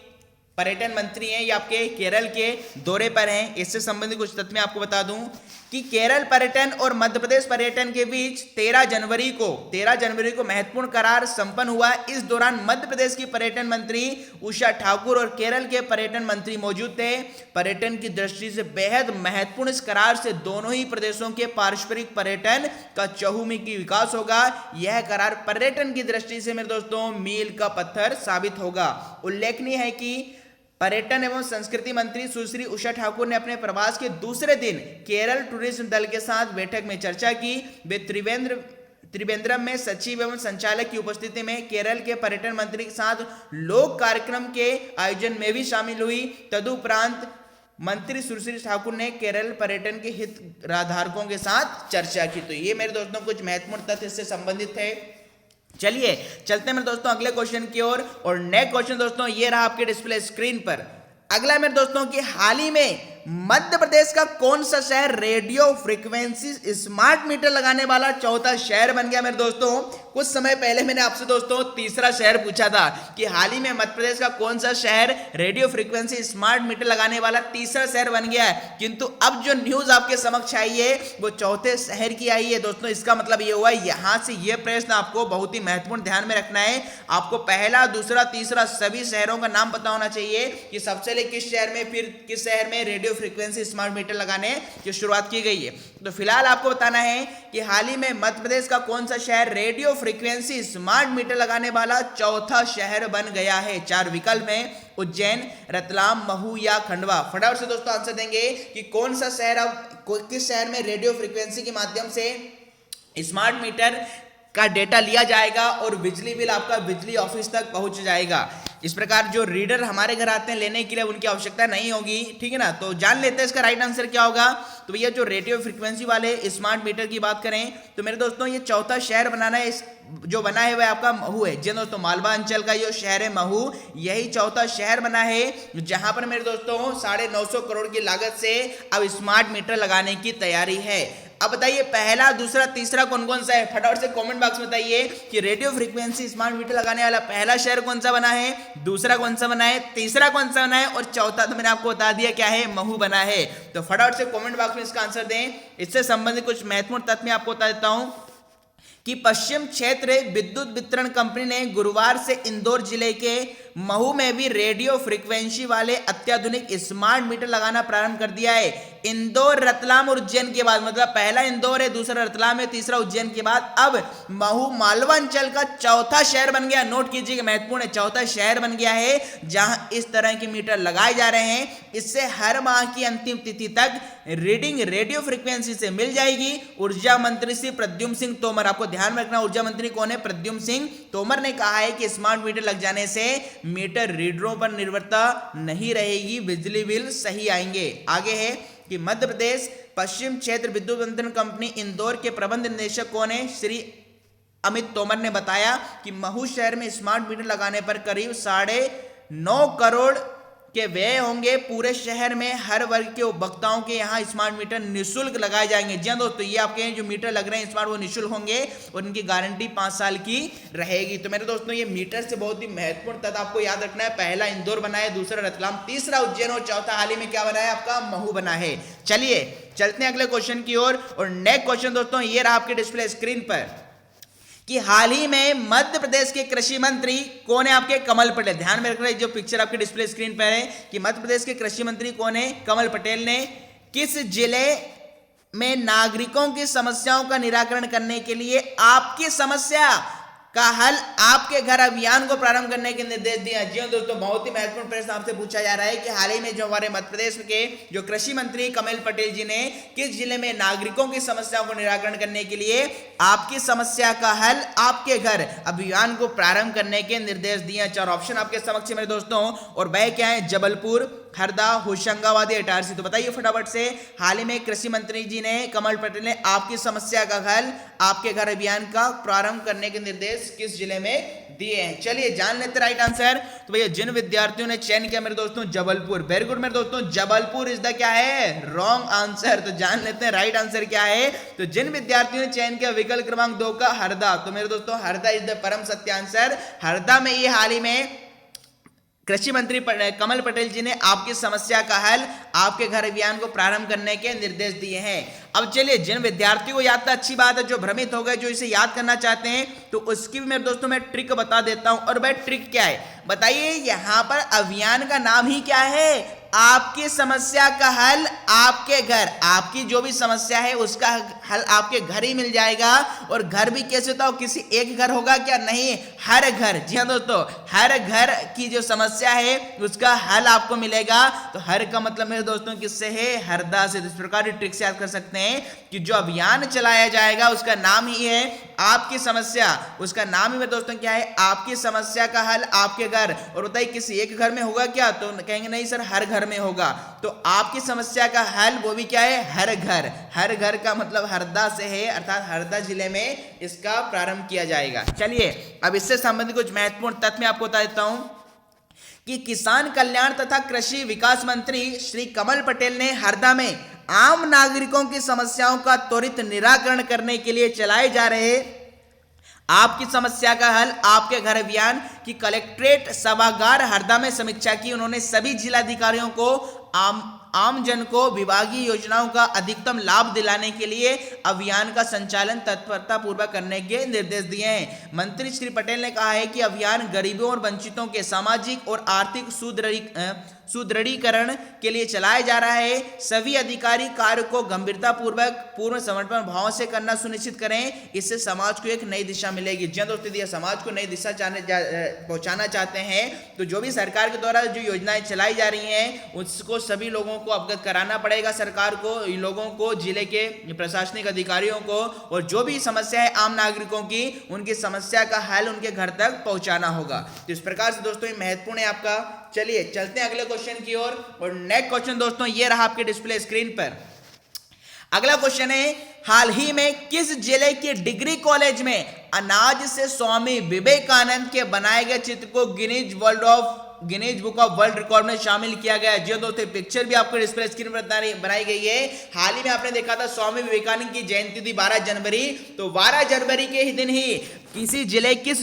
पर्यटन मंत्री हैं, ये आपके केरल के दौरे पर हैं। इससे संबंधित कुछ तथ्य मैं आपको बता दूं कि केरल पर्यटन और मध्य प्रदेश पर्यटन के बीच 13 जनवरी को महत्वपूर्ण करार संपन्न हुआ। इस दौरान मध्य प्रदेश की पर्यटन मंत्री उषा ठाकुर और केरल के पर्यटन मंत्री मौजूद थे। पर्यटन की दृष्टि से बेहद महत्वपूर्ण इस करार से दोनों ही प्रदेशों के पारस्परिक पर्यटन का चहुमुखी विकास होगा। यह करार पर्यटन की दृष्टि से मेरे दोस्तों मील का पत्थर साबित होगा। उल्लेखनीय है कि पर्यटन एवं संस्कृति मंत्री सुश्री उषा ठाकुर ने अपने प्रवास के दूसरे दिन केरल टूरिज्म दल के साथ बैठक में चर्चा की। वे त्रिवेंद्रम में सचिव एवं संचालक की उपस्थिति में केरल के पर्यटन मंत्री के साथ लोक कार्यक्रम के आयोजन में भी शामिल हुई। तदुपरांत मंत्री सुश्री ठाकुर ने केरल पर्यटन के हितधारकों के साथ चर्चा की। तो ये मेरे दोस्तों कुछ महत्वपूर्ण तथ्य इससे संबंधित है। चलिए चलते हैं मेरे दोस्तों अगले क्वेश्चन की ओर। और नेक्स्ट क्वेश्चन दोस्तों ये रहा आपके डिस्प्ले स्क्रीन पर। अगला मेरे दोस्तों कि हाल ही में मध्य प्रदेश का कौन सा शहर रेडियो फ्रीक्वेंसी स्मार्ट मीटर लगाने वाला चौथा शहर बन गया। मेरे दोस्तों कुछ समय पहले मैंने आपसे दोस्तों तीसरा शहर पूछा था कि हाल ही में मध्य प्रदेश का कौन सा शहर रेडियो फ्रीक्वेंसी स्मार्ट मीटर लगाने वाला तीसरा शहर बन गया है, किंतु अब जो न्यूज आपके समक्ष आई है वो चौथे शहर की आई है। दोस्तों इसका मतलब ये हुआ यहां से ये प्रश्न आपको बहुत ही महत्वपूर्ण ध्यान में रखना है। आपको पहला, दूसरा, तीसरा सभी शहरों का नाम पता होना चाहिए कि सबसे पहले किस शहर में, फिर किस शहर में रेडियो फ्रीक्वेंसी स्मार्ट मीटर लगाने की शुरुआत की गई है। तो फिलहाल आपको बताना है कि हाल ही में मध्य प्रदेश का कौन सा शहर रेडियो फ्रीक्वेंसी स्मार्ट मीटर लगाने वाला चौथा शहर बन गया है। 4 विकल्प हैं, उज्जैन, रतलाम, महू या खंडवा। फटाफट से दोस्तों आंसर देंगे कि कौन सा शहर, अब किस शहर में रेडियो फ्रीक्वेंसी के माध्यम से स्मार्ट मीटर का डेटा लिया जाएगा और बिजली बिल आपका बिजली ऑफिस तक पहुंच जाएगा। इस प्रकार जो रीडर हमारे घर आते हैं लेने के लिए उनकी आवश्यकता नहीं होगी, ठीक है ना। तो जान लेते हैं इसका राइट आंसर क्या होगा। तो भैया जो रेडियो फ्रीक्वेंसी वाले स्मार्ट मीटर की बात करें तो मेरे दोस्तों ये चौथा शहर जो बना है वह आपका महू है। जी दोस्तों, मालवा अंचल का जो शहर है महू, यही चौथा शहर बना है जहां पर मेरे दोस्तों 950 करोड़ की लागत से अब स्मार्ट मीटर लगाने की तैयारी है। अब बताइए पहला, दूसरा, तीसरा कौन कौन सा है? फटाफट से कमेंट बॉक्स में बताइए कि रेडियो फ्रीक्वेंसी स्मार्ट मीटर लगाने वाला पहला शहर कौन सा बना है, दूसरा कौन सा बना है, तीसरा कौन सा बना है और चौथा तो मैंने आपको बता दिया क्या है, महू बना है। तो फटाफट से कमेंट बॉक्स में इसका आंसर दें। इससे संबंधित कुछ महत्वपूर्ण तथ्य मैं आपको बता देता हूं कि पश्चिम क्षेत्र विद्युत वितरण कंपनी ने गुरुवार से इंदौर जिले के महू में भी रेडियो फ्रीक्वेंसी वाले अत्याधुनिक स्मार्ट मीटर लगाना प्रारंभ कर दिया है। इंदौर, रतलाम और उज्जैन के बाद, मतलब पहला इंदौर है, दूसरा रतलाम है, तीसरा उज्जैन के बाद अब महू मालवा अंचल का चौथा शहर बन गया। नोट कीजिएगा, महत्वपूर्ण है, चौथा शहर बन गया है जहां इस तरह के मीटर लगाए जा रहे हैं। इससे हर माह की अंतिम तिथि तक रीडिंग रेडियो फ्रीक्वेंसी से मिल जाएगी। ऊर्जा मंत्री श्री प्रद्युम्न सिंह तोमर, आपको ध्यान रखना ऊर्जा मंत्री कौन है, प्रद्युम्न सिंह तोमर ने कहा है कि स्मार्ट मीटर लग जाने से मीटर रीडरों पर निर्भरता नहीं रहेगी, बिजली बिल सही आएंगे। आगे है कि मध्य प्रदेश पश्चिम क्षेत्र विद्युत वितरण कंपनी इंदौर के प्रबंध निदेशक कौन है, श्री अमित तोमर ने बताया कि महू शहर में स्मार्ट मीटर लगाने पर करीब 9.5 करोड़ के व्यय होंगे। पूरे शहर में हर वर्ग के उपभोक्ताओं के यहाँ स्मार्ट मीटर निःशुल्क लगाए जाएंगे। जी हाँ दोस्तों, ये आपके जो मीटर लग रहे हैं स्मार्ट, वो निःशुल्क होंगे और इनकी गारंटी 5 साल की रहेगी। तो मेरे दोस्तों, ये मीटर से बहुत ही महत्वपूर्ण तथ्य आपको याद रखना है। पहला इंदौर बना है, दूसरा रतलाम, तीसरा उज्जैन और चौथा हाल ही में क्या बना है, आपका महू बना है। चलिए चलते हैं अगले क्वेश्चन की ओर। और नेक्स्ट क्वेश्चन दोस्तों ये रहा आपके डिस्प्ले स्क्रीन पर कि हाल ही में मध्य प्रदेश के कृषि मंत्री कौन है, आपके कमल पटेल। ध्यान में रखना, जो पिक्चर आपके डिस्प्ले स्क्रीन पर है कि मध्य प्रदेश के कृषि मंत्री कौन है, कमल पटेल ने किस जिले में नागरिकों की समस्याओं का निराकरण करने के लिए आपकी समस्या का हल आपके घर अभियान को प्रारंभ करने के निर्देश दिए। जी दोस्तों, बहुत ही महत्वपूर्ण प्रश्न आपसे पूछा जा रहा है कि हाल ही में जो हमारे मध्य प्रदेश के जो कृषि मंत्री कमल पटेल जी ने किस जिले में नागरिकों की समस्याओं को निराकरण करने के लिए आपकी समस्या का हल आपके घर अभियान को प्रारंभ करने के निर्देश दिए। 4 ऑप्शन आपके समक्ष मेरे दोस्तों, और वह क्या है, जबलपुर, हरदा, होशंगाबाद, इटारसी। तो बताइए फटाफट से, हाल ही में कृषि मंत्री जी ने, कमल पटेल ने आपकी समस्या का हल आपके घर अभियान का प्रारंभ करने के निर्देश किस जिले में दिए हैं। चलिए जान लेते राइट आंसर। तो भैया जिन विद्यार्थियों ने चयन किया मेरे दोस्तों जबलपुर, वेरी गुड मेरे दोस्तों, जबलपुर इज द क्या है, रॉन्ग आंसर। तो जान लेते हैं राइट आंसर क्या है। तो जिन विद्यार्थियों ने चयन किया विकल्प क्रमांक 2 का हरदा, तो मेरे दोस्तों हरदा इज द परम सत्य आंसर। हरदा में ये हाल ही में कृषि मंत्री कमल पटेल जी ने आपकी समस्या का हल आपके घर अभियान को प्रारंभ करने के निर्देश दिए हैं। अब चलिए, जिन विद्यार्थियों को याद था अच्छी बात है, जो भ्रमित हो गए, जो इसे याद करना चाहते हैं, तो उसकी भी मेरे दोस्तों मैं ट्रिक बता देता हूं। और वह ट्रिक क्या है बताइए, यहां पर अभियान का नाम ही क्या है, आपकी समस्या का हल आपके घर। आपकी जो भी समस्या है उसका हल आपके घर ही मिल जाएगा। और घर भी कैसे होता हो, किसी एक घर होगा क्या, नहीं, हर घर। जी हाँ दोस्तों, हर घर की जो समस्या है उसका हल आपको मिलेगा। तो हर का मतलब मेरे दोस्तों किससे है, हरदा से। इस प्रकार की ट्रिक से याद कर सकते हैं कि जो अभियान चलाया जाएगा उसका नाम ही है आपकी समस्या, उसका नाम ही मेरे दोस्तों क्या है, आपकी समस्या का हल आपके घर। और बताइए किसी एक घर में होगा क्या, तो कहेंगे नहीं सर हर घर में होगा। तो आपकी समस्या का हल वो भी क्या है, हर घर। हर घर का मतलब हरदा से है, अर्थात हरदा जिले में इसका प्रारंभ किया जाएगा। चलिए अब इससे संबंधित कुछ महत्वपूर्ण तथ्य मैं आपको बता देता हूं कि किसान कल्याण तथा कृषि विकास मंत्री श्री कमल पटेल ने हरदा में आम नागरिकों की समस्याओं का त्वरित निराकरण करने के लिए चलाए जा रहे आपकी समस्या का हल आपके घर अभियान की कलेक्ट्रेट सभागार हरदा में समीक्षा की। उन्होंने सभी जिलाधिकारियों को आम जन को विभागीय योजनाओं का अधिकतम लाभ दिलाने के लिए अभियान का संचालन तत्परता पूर्वक करने के निर्देश दिए हैं। मंत्री श्री पटेल ने कहा है कि अभियान गरीबों और वंचितों के सामाजिक और आर्थिक सुदृढ़ीकरण के लिए चलाया जा रहा है। सभी अधिकारी कार्य को गंभीरता पूर्वक पूर्ण समर्पण भाव से करना सुनिश्चित करें, इससे समाज को एक नई दिशा मिलेगी। जन दोस्तों समाज को नई दिशा पहुंचाना चाहते हैं तो जो भी सरकार के द्वारा जो योजनाएं चलाई जा रही हैं उसको सभी लोगों को अवगत कराना पड़ेगा, सरकार को, लोगों को, जिले के प्रशासनिक अधिकारियों को, और जो भी समस्या है आम नागरिकों की उनकी समस्या का हल उनके घर तक पहुंचाना होगा। तो इस प्रकार से दोस्तों ये महत्वपूर्ण है आपका। चलिए चलते हैं अगले क्वेश्चन की ओर। और नेक्स्ट क्वेश्चन दोस्तों ये रहा आपके डिस्प्ले स्क्रीन पर। अगला क्वेश्चन है, हाल ही में किस जिले के डिग्री कॉलेज में अनाज से स्वामी विवेकानंद के बनाए गए चित्र को Guinness book of world record में शामिल किया गया है। जी दोस्तों, पिक्चर भी आपको डिस्प्ले स्क्रीन पर बनाई गई है। हाल ही में आपने देखा था स्वामी विवेकानंद की जयंती थी 12 जनवरी, तो 12 जनवरी के ही दिन ही किस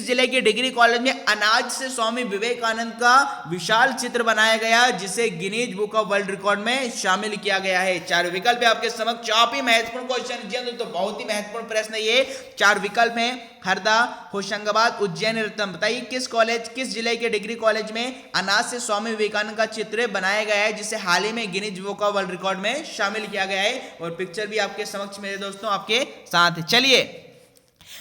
जिले के डिग्री कॉलेज में अनाज से स्वामी विवेकानंद का विशाल चित्र बनाया गया, जिसे Guinness book of world record में शामिल किया गया है। 4 विकल्प है आपके समक्ष। काफी महत्वपूर्ण क्वेश्चन जी दोस्तों, बहुत ही महत्वपूर्ण प्रश्न है ये। 4 विकल्प हैं, हरदा, होशंगाबाद, उज्जैन, रतन। बताइए किस जिले के डिग्री कॉलेज में अनाज से स्वामी विवेकानंद का चित्र बनाया गया है, जिसे हाल ही में Guinness book of world record में शामिल किया गया है। और पिक्चर भी आपके समक्ष मेरे दोस्तों आपके साथ है। चलिए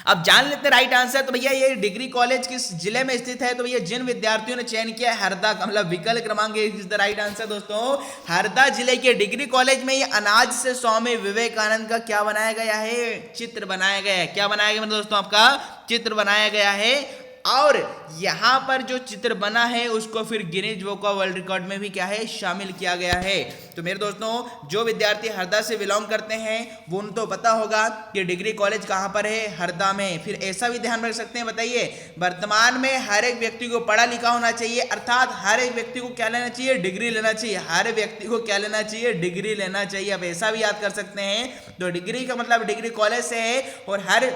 अब जान लेते हैं राइट आंसर। तो भैया ये डिग्री कॉलेज किस जिले में स्थित है? तो भैया जिन विद्यार्थियों ने चयन किया है हरदा, मतलब विकल्प क्रमांक इज द राइट आंसर दोस्तों। हरदा जिले के डिग्री कॉलेज में ये अनाज से स्वामी विवेकानंद का क्या बनाया गया है? चित्र बनाया गया है। क्या बनाया गया मेरे दोस्तों? आपका चित्र बनाया गया है। और यहां पर जो चित्र बना है उसको फिर Guinness book of world record में भी क्या है? शामिल किया गया है। तो मेरे दोस्तों, जो विद्यार्थी हरदा से बिलोंग करते हैं वो उनको पता होगा कि डिग्री कॉलेज कहां पर है, हरदा में। फिर ऐसा भी ध्यान रख सकते हैं, बताइए, वर्तमान में हर एक व्यक्ति को पढ़ा लिखा होना चाहिए, अर्थात हर एक व्यक्ति को क्या लेना चाहिए? डिग्री लेना चाहिए। हर व्यक्ति को क्या लेना चाहिए? डिग्री लेना चाहिए। अब ऐसा भी याद कर सकते हैं, तो डिग्री का मतलब डिग्री कॉलेज से है, और हर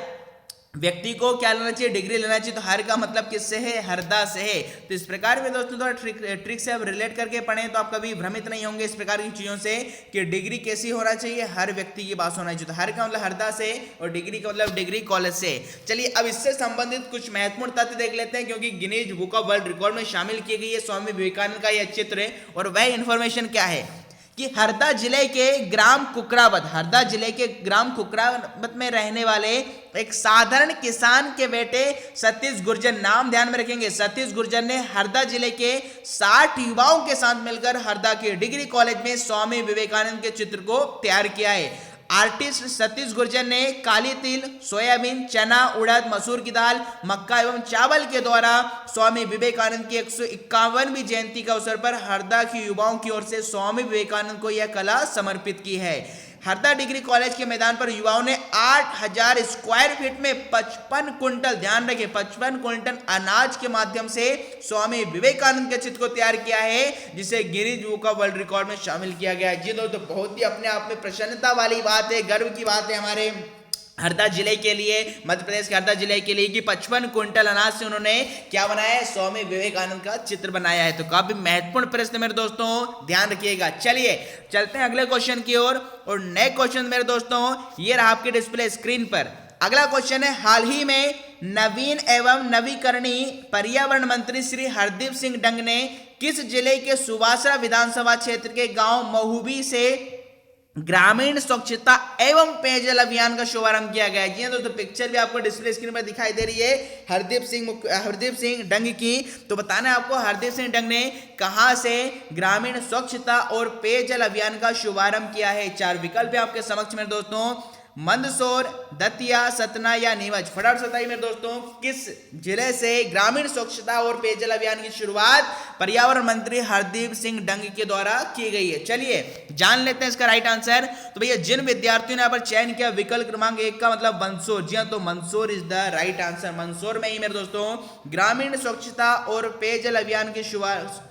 व्यक्ति को क्या लेना चाहिए? डिग्री लेना चाहिए। तो हर का मतलब किससे है? हरदा से है। तो इस प्रकार में दोस्तों थोड़ा ट्रिक से अब रिलेट करके पढ़ें तो आप कभी भ्रमित नहीं होंगे इस प्रकार की चीजों से कि डिग्री कैसी होना चाहिए? हर व्यक्ति के पास होना चाहिए। तो हर का मतलब हरदा से, और डिग्री का मतलब डिग्री कॉलेज से। चलिए अब इससे संबंधित कुछ महत्वपूर्ण तथ्य देख लेते हैं, क्योंकि Guinness book of world record में शामिल की गई है स्वामी विवेकानंद का यह चित्र। और वह इंफॉर्मेशन क्या है कि हरदा जिले के ग्राम कुकरावत में रहने वाले एक साधारण किसान के बेटे सतीश गुर्जर, नाम ध्यान में रखेंगे, सतीश गुर्जर ने हरदा जिले के 60 युवाओं के साथ मिलकर हरदा के डिग्री कॉलेज में स्वामी विवेकानंद के चित्र को तैयार किया है। आर्टिस्ट सतीश गुर्जर ने काली तिल, सोयाबीन, चना, उड़द, मसूर की दाल, मक्का एवं चावल के द्वारा स्वामी विवेकानंद की 151वीं जयंती के अवसर पर हरदा के युवाओं की ओर से स्वामी विवेकानंद को यह कला समर्पित की है। हरदा डिग्री कॉलेज के मैदान पर युवाओं ने 8000 स्क्वायर फीट में 55 कुंटल, ध्यान रखें, 55 कुंटल अनाज के माध्यम से स्वामी विवेकानंद के चित्र को तैयार किया है, जिसे Guinness book of world record में शामिल किया गया है। जी दोस्तों, बहुत ही अपने आप में प्रसन्नता वाली बात है, गर्व की बात है हमारे हरदा जिले के लिए, मध्य प्रदेश के हरदा जिले के लिए, कि 55 कुंटल अनाज से उन्होंने क्या बनाया है? स्वामी विवेकानंद का चित्र बनाया है। तो काफी महत्वपूर्ण प्रश्न मेरे दोस्तों, ध्यान रखिएगा। चलिए चलते हैं अगले क्वेश्चन की ओर। और नए क्वेश्चन मेरे दोस्तों ये रहा आपके डिस्प्ले स्क्रीन पर। अगला क्वेश्चन है, हाल ही में नवीन एवं नवीकरणीय पर्यावरण मंत्री श्री हरदीप सिंह डंग ने किस जिले के सुवासरा विधानसभा क्षेत्र के गांव महुबी से ग्रामीण स्वच्छता एवं पेयजल अभियान का शुभारंभ किया गया है? जी दोस्तों, पिक्चर भी आपको डिस्प्ले स्क्रीन पर दिखाई दे रही है हरदीप सिंह डंग की। तो बताना है आपको हरदीप सिंह डंग ने कहां से ग्रामीण स्वच्छता और पेयजल अभियान का शुभारंभ किया है? 4 विकल्प है आपके समक्ष मेरे दोस्तों, मंदसौर, दतिया, सतना या नीमच। फटाफट से बताइए मेरे दोस्तों, किस जिले से ग्रामीण स्वच्छता और पेयजल अभियान की शुरुआत पर्यावरण मंत्री हरदीप सिंह डंग के द्वारा की गई है? चलिए जान लेते हैं इसका राइट आंसर। तो भैया जिन विद्यार्थियों ने यहाँ पर चयन किया विकल्प क्रमांक 1 का मतलब मंदसौर। जी हाँ, तो Mandsaur is the right answer. Mandsaur में ही मेरे दोस्तों ग्रामीण स्वच्छता और पेयजल अभियान की शुरुआत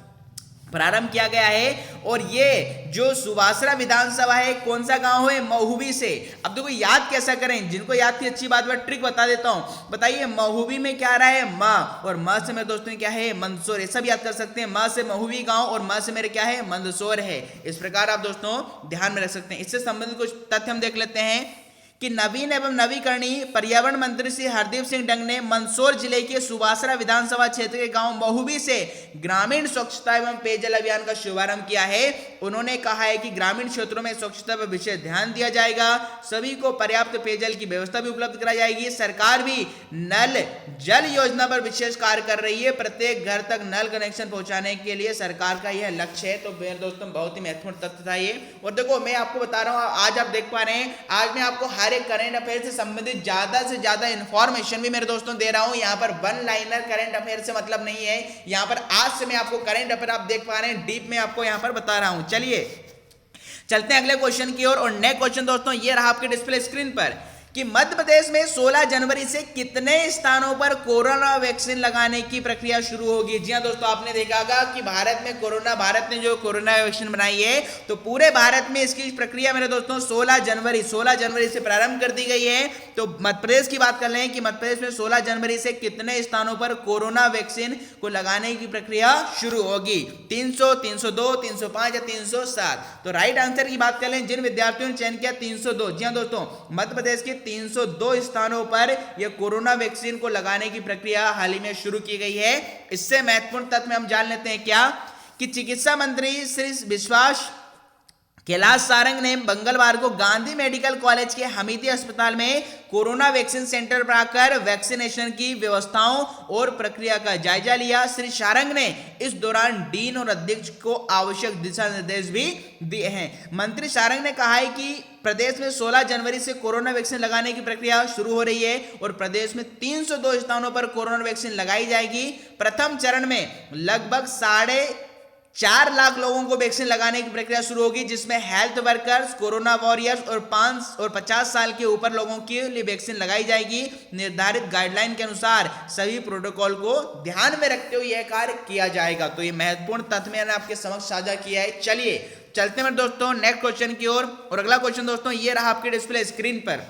प्रारंभ किया गया है। और ये जो सुवासरा विधानसभा है कौन सा गांव है? महुबी से। अब देखो याद कैसा करें, जिनको याद की अच्छी बात, ट्रिक बता देता हूं। बताइए महुबी में क्या आ रहा है? माँ, और माँ से मेरे दोस्तों क्या है? मंदसौर। ऐसा भी याद कर सकते हैं, माँ से महुबी गांव और माँ से मेरे क्या है? मंदसौर है। इस प्रकार आप दोस्तों ध्यान में रख सकते हैं। इससे संबंधित कुछ तथ्य हम देख लेते हैं कि नवीन एवं नवीकरणीय पर्यावरण मंत्री श्री हरदीप सिंह डंग ने मंदसौर जिले के सुवासरा विधानसभा क्षेत्र के गांव महुबी से ग्रामीण स्वच्छता एवं पेयजल अभियान का शुभारंभ किया है। उन्होंने कहा है कि ग्रामीण क्षेत्रों में स्वच्छता पर विशेष ध्यान दिया जाएगा, सभी को पर्याप्त पेयजल की व्यवस्था भी उपलब्ध कराई जाएगी। सरकार भी नल जल योजना पर विशेष कार्य कर रही है, प्रत्येक घर तक नल कनेक्शन पहुंचाने के लिए सरकार का यह लक्ष्य है। तो मेरे दोस्तों बहुत ही महत्वपूर्ण तथ्य था ये। और देखो मैं आपको बता रहा हूँ, आज आप देख पा रहे हैं, आज मैं आपको करंट अफेयर से संबंधित ज्यादा से ज्यादा इंफॉर्मेशन भी मेरे दोस्तों दे रहा हूं। यहां पर वन लाइनर करंट अफेयर से मतलब नहीं है, यहां पर आज से मैं आपको करंट अफेयर आप देख पा रहे हैं डीप में आपको यहां पर बता रहा हूं। चलते हैं अगले क्वेश्चन की ओर और नेक्स्ट क्वेश्चन दोस्तों ये रहा आपके डिस्प्ले स्क्रीन पर कि मध्य प्रदेश में 16 जनवरी से कितने स्थानों पर कोरोना वैक्सीन लगाने की प्रक्रिया शुरू होगी। जी हां दोस्तों, आपने देखा होगा कि भारत ने जो कोरोना वैक्सीन बनाई है तो पूरे भारत में इसकी प्रक्रिया मेरे दोस्तों 16 जनवरी से प्रारंभ कर दी गई है। तो मध्य प्रदेश की बात कर रहे हैं कि मध्य प्रदेश में 16 जनवरी से कितने स्थानों पर कोरोना वैक्सीन को लगाने की प्रक्रिया शुरू होगी। 300, 302, 305 या 307। तो राइट आंसर की बात कर लें, जिन विद्यार्थियों ने चयन किया 302। जी हां दोस्तों, मध्य प्रदेश के 302 स्थानों पर यह कोरोना वैक्सीन को लगाने की प्रक्रिया हाल ही में शुरू की गई है। इससे महत्वपूर्ण तथ्य हम जान लेते हैं क्या कि चिकित्सा मंत्री श्री विश्वास कैलाश सारंग ने मंगलवार को गांधी मेडिकल कॉलेज के हमीदी अस्पताल में कोरोना वैक्सीन सेंटर पर आकर वैक्सीनेशन की व्यवस्थाओं और प्रक्रिया का जायजा लिया। श्री सारंग ने इस दौरान डीन और अध्यक्ष को आवश्यक दिशा निर्देश भी दिए हैं। मंत्री सारंग ने कहा है कि प्रदेश में 16 जनवरी से कोरोना वैक्सीन लगाने की प्रक्रिया शुरू हो रही है और प्रदेश में 302 स्थानों पर कोरोना वैक्सीन लगाई जाएगी। प्रथम चरण में लगभग 4.5 लाख लोगों को वैक्सीन लगाने की प्रक्रिया शुरू होगी, जिसमें हेल्थ वर्कर्स, कोरोना वॉरियर्स और 50 साल के ऊपर लोगों के लिए वैक्सीन लगाई जाएगी। निर्धारित गाइडलाइन के अनुसार सभी प्रोटोकॉल को ध्यान में रखते हुए यह कार्य किया जाएगा। तो ये महत्वपूर्ण तथ्य मैंने आपके समक्ष साझा किया है। चलिए चलते हैं दोस्तों नेक्स्ट क्वेश्चन की ओर और अगला क्वेश्चन दोस्तों ये रहा आपके डिस्प्ले स्क्रीन पर।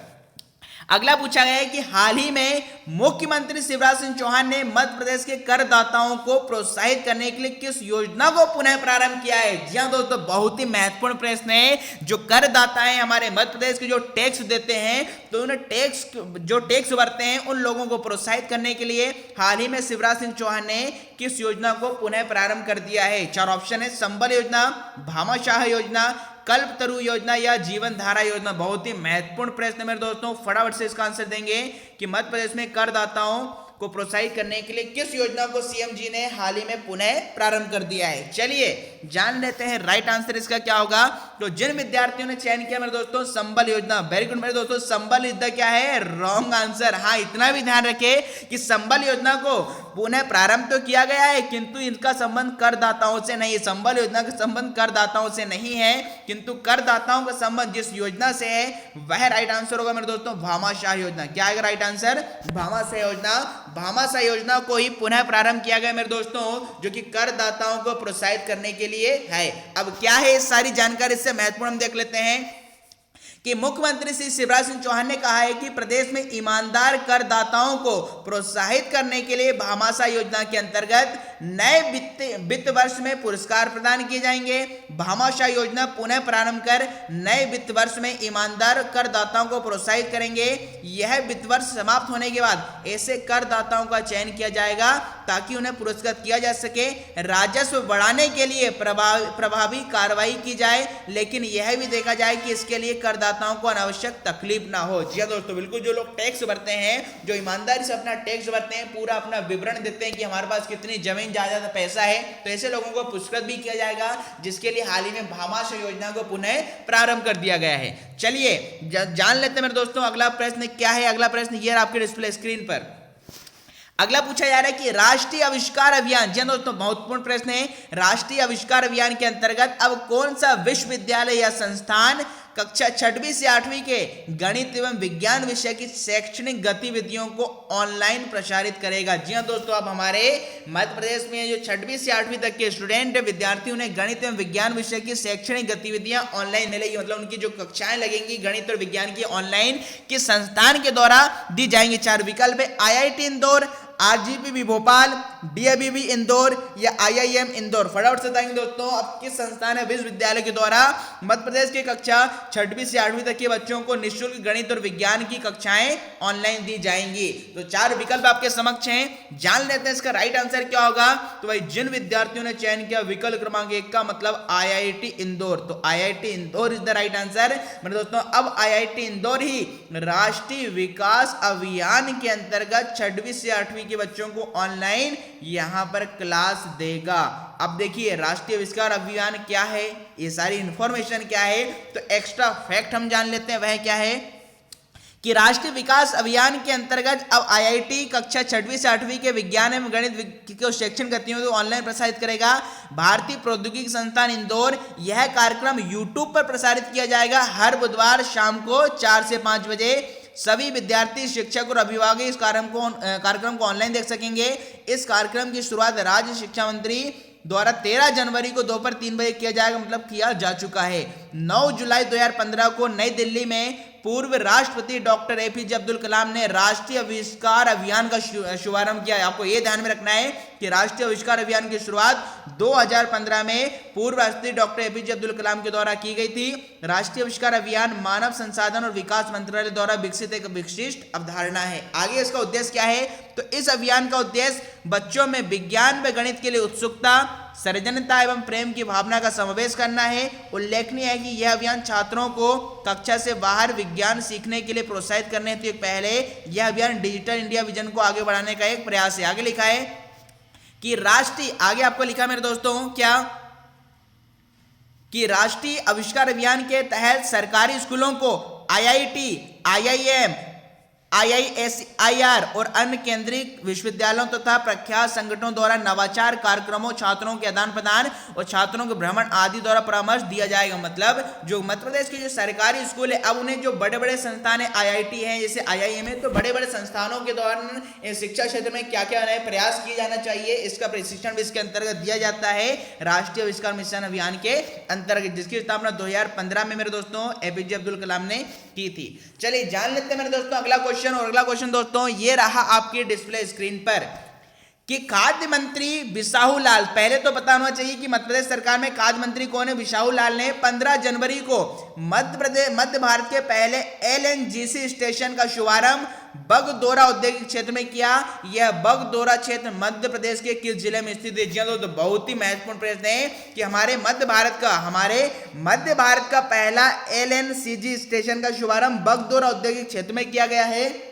अगला पूछा गया है कि हाल ही में मुख्यमंत्री शिवराज सिंह चौहान ने मध्य प्रदेश के करदाताओं को प्रोत्साहित करने के लिए किस योजना को पुनः प्रारंभ किया है। जी हां दोस्तों, बहुत ही महत्वपूर्ण प्रश्न है। जो करदाता है हमारे मध्य प्रदेश के, जो टैक्स देते हैं, तो उन्हें टैक्स भरते हैं, उन लोगों को प्रोत्साहित करने के लिए हाल ही में शिवराज सिंह चौहान ने किस योजना को पुनः प्रारंभ कर दिया है। 4 ऑप्शन है, संबल योजना, भामाशाह योजना, कल्पतरु योजना या जीवन धारा योजना। बहुत ही महत्वपूर्ण प्रश्न है मेरे दोस्तों, फटाफट से इसका आंसर देंगे कि मध्य प्रदेश में करदाताओं को प्रोत्साहित करने के लिए किस योजना को सीएम जी ने हाल ही में पुनः प्रारंभ कर दिया है। चलिए जान लेते हैं राइट आंसर इसका क्या होगा। तो जिन विद्यार्थियों ने चयन किया मेरे दोस्तों संबल योजना, वेरी गुड मेरे दोस्तों, संबल योजना क्या है, रॉन्ग आंसर। हाँ, इतना भी ध्यान रखें कि संबल योजना को पुनः प्रारंभ तो किया गया है किंतु इनका संबंध करदाताओं से नहीं। संबल योजना का संबंध करदाताओं से नहीं है किंतु करदाताओं का संबंध जिस योजना से है वह राइट आंसर होगा मेरे दोस्तों, भामाशाह योजना। क्या आएगा राइट आंसर, भामाशाह योजना। भामाशाह योजना को ही पुनः प्रारंभ किया गया मेरे दोस्तों, जो कि करदाताओं को प्रोत्साहित करने के लिए है। अब क्या है इस सारी जानकारी, इससे महत्वपूर्ण हम देख लेते हैं कि मुख्यमंत्री श्री शिवराज सिंह चौहान ने कहा है कि प्रदेश में ईमानदार करदाताओं को प्रोत्साहित करने के लिए भामाशाह योजना के अंतर्गत नए वित्त वर्ष में पुरस्कार प्रदान किए जाएंगे। भामाशाह योजना पुनः प्रारंभ कर नए वित्त वर्ष में ईमानदार करदाताओं को प्रोत्साहित करेंगे। यह वित्त वर्ष समाप्त होने के बाद ऐसे करदाताओं का चयन किया जाएगा ताकि उन्हें पुरस्कृत किया जा सके। राजस्व बढ़ाने के लिए प्रभावी कार्रवाई की जाए, लेकिन यह भी देखा जाए कि इसके लिए करदाताओं को अनावश्यक तकलीफ ना हो। जी दोस्तों, बिल्कुल जो लोग टैक्स भरते हैं, जो ईमानदारी से अपना टैक्स भरते हैं, पूरा अपना विवरण देते हैं कि हमारे पास कितनी जमीन जायदाद पैसा है, तो ऐसे लोगों को पुरस्कृत भी किया जाएगा, जिसके लिए हाल ही में भामाशाह योजना को पुनः प्रारंभ कर दिया गया है। चलिए जान लेते हैं मेरे दोस्तों अगला प्रश्न क्या है। अगला प्रश्न ये आपके डिस्प्ले स्क्रीन पर। अगला पूछा जा रहा है कि राष्ट्रीय आविष्कार अभियान, जी दोस्तों महत्वपूर्ण प्रश्न है, राष्ट्रीय आविष्कार अभियान के अंतर्गत अब कौन सा विश्वविद्यालय या संस्थान कक्षा 6वीं से 8वीं के गणित एवं विज्ञान विषय की शैक्षणिक गतिविधियों को ऑनलाइन प्रसारित करेगा। जी हाँ दोस्तों, अब हमारे मध्य प्रदेश में जो 6वीं से 8वीं तक के स्टूडेंट विद्यार्थी, उन्हें गणित एवं विज्ञान विषय की शैक्षणिक गतिविधियां ऑनलाइन मिलेगी। मतलब उनकी जो कक्षाएं लगेंगी गणित और विज्ञान की ऑनलाइन किस संस्थान के द्वारा दी जाएंगी। 4 विकल्प है, IIT Indore, RGPV Bhopal, DAVV Indore या IIM इंदौर। फटाफट से बताएंगे दोस्तों अब किस संस्थान है विश्वविद्यालय के द्वारा मध्य प्रदेश की कक्षा 6वीं से 8वीं तक के बच्चों को निःशुल्क गणित और विज्ञान की कक्षाएं ऑनलाइन दी जाएंगी। तो 4 विकल्प आपके समक्ष हैं, जान लेते हैं इसका राइट आंसर क्या होगा। तो भाई जिन विद्यार्थियों ने चयन किया विकल्प क्रमांक 1 का मतलब IIT इंदौर, तो IIT Indore is the right answer. मेरे दोस्तों अब IIT इंदौर ही राष्ट्रीय विकास अभियान के अंतर्गत 6वीं से 8वीं के बच्चों को ऑनलाइन यहां पर क्लास देगा। अब देखिए राष्ट्रीय आविष्कार अभियान क्या है, ये सारी इंफॉर्मेशन क्या है, तो एक्स्ट्रा फैक्ट हम जान लेते हैं। वह क्या है कि राष्ट्रीय विकास अभियान के अंतर्गत अब आईआईटी कक्षा 6वीं से 8वीं के विज्ञान एवं गणित को शैक्षणिक गतिविधियों को ऑनलाइन प्रसारित करेगा। भारतीय प्रौद्योगिकी संस्थान इंदौर, यह कार्यक्रम यूट्यूब पर प्रसारित किया जाएगा हर बुधवार शाम को 4 से 5 बजे। सभी विद्यार्थी, शिक्षक और अभिभावक इस कार्यक्रम को ऑनलाइन देख सकेंगे। इस कार्यक्रम की शुरुआत राज्य शिक्षा मंत्री द्वारा 13 जनवरी को दोपहर 3 बजे किया जाएगा, मतलब किया जा चुका है। 9 जुलाई 2015 को नई दिल्ली में पूर्व राष्ट्रपति डॉक्टर एपीजे अब्दुल कलाम ने राष्ट्रीय आविष्कार अभियान का शुभारंभ किया। आपको यह ध्यान में रखना है कि राष्ट्रीय आविष्कार अभियान की शुरुआत 2015 में पूर्व राष्ट्रपति डॉक्टर एपीजे अब्दुल कलाम के द्वारा की गई थी। राष्ट्रीय आविष्कार अभियान मानव संसाधन और विकास मंत्रालय द्वारा विकसित एक विशिष्ट अवधारणा है। आगे इसका उद्देश्य क्या है, तो इस अभियान का उद्देश्य बच्चों में विज्ञान व गणित के लिए उत्सुकता, सृजनता एवं प्रेम की भावना का समावेश करना है। उल्लेखनीय है कि यह अभियान छात्रों को कक्षा से बाहर विज्ञान सीखने के लिए प्रोत्साहित करने हेतु पहले यह अभियान डिजिटल इंडिया विजन को आगे बढ़ाने का एक प्रयास है। आगे लिखा है कि आगे आपको लिखा मेरे दोस्तों क्या, कि राष्ट्रीय आविष्कार अभियान के तहत सरकारी स्कूलों को आईआईटी, आईआईएम, आईआईएसईआर और अन्य केंद्रीय विश्वविद्यालयों तथा प्रख्यात संगठनों द्वारा नवाचार कार्यक्रमों, छात्रों के आदान प्रदान और छात्रों के भ्रमण आदि द्वारा परामर्श दिया जाएगा। मतलब जो मध्य प्रदेश के जो सरकारी स्कूल है, अब उन्हें जो बड़े बड़े संस्थान है, आईआईटी है, जैसे आईआईएम है, तो बड़े बड़े संस्थानों के द्वारा शिक्षा क्षेत्र में क्या क्या नए प्रयास किए जाना चाहिए, इसका प्रशिक्षण भी इसके अंतर्गत दिया जाता है राष्ट्रीय आविष्कार मिशन अभियान के अंतर्गत, जिसकी स्थापना 2015 में मेरे दोस्तों एपीजे अब्दुल कलाम ने की थी। चलिए जान लेते हैं मेरे दोस्तों अगला क्वेश्चन। और अगला क्वेश्चन दोस्तों ये रहा आपकी डिस्प्ले स्क्रीन पर, कि खाद्य मंत्री बिसाहू लाल, पहले तो पता होना चाहिए कि मध्य प्रदेश सरकार में खाद्य मंत्री कौन है। बिसाहू लाल ने 15 जनवरी को मध्य भारत के पहले एलएनजीसी स्टेशन का शुभारंभ बगदोरा औद्योगिक क्षेत्र में किया। यह बगदोरा क्षेत्र मध्य प्रदेश के किस जिले में स्थित है। जी तो बहुत ही महत्वपूर्ण प्रश्न है कि हमारे मध्य भारत का पहला एलएनसीजी स्टेशन का शुभारंभ बगदोरा औद्योगिक क्षेत्र में किया गया है।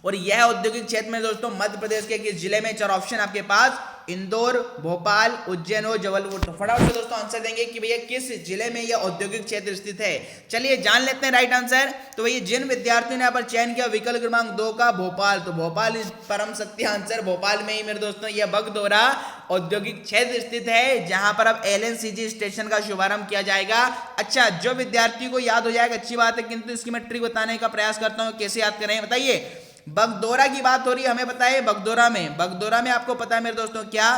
और यह औद्योगिक क्षेत्र में दोस्तों मध्य प्रदेश के किस जिले में, चार ऑप्शन आपके पास, इंदौर, भोपाल, उज्जैन और जबलपुर। तो फटाफट से दोस्तों आंसर देंगे कि भैया किस जिले में यह औद्योगिक क्षेत्र स्थित है। चलिए जान लेते हैं राइट आंसर। तो भैया जिन विद्यार्थियों ने यहाँ पर चयन किया विकल्प क्रमांक 2 का भोपाल, तो भोपाल इस परम सत्य आंसर। भोपाल में ही मेरे दोस्तों यह बगदोरा औद्योगिक क्षेत्र स्थित है, जहां पर अब एलएनसीजी स्टेशन का शुभारंभ किया जाएगा। अच्छा, जो विद्यार्थी को याद हो जाएगा अच्छी बात है, किंतु इसकी मैं ट्रिक बताने का प्रयास करता हूँ, कैसे याद करें बताइए। बगदोरा की बात हो रही है, हमें पता है बगदोरा में आपको पता है मेरे दोस्तों क्या,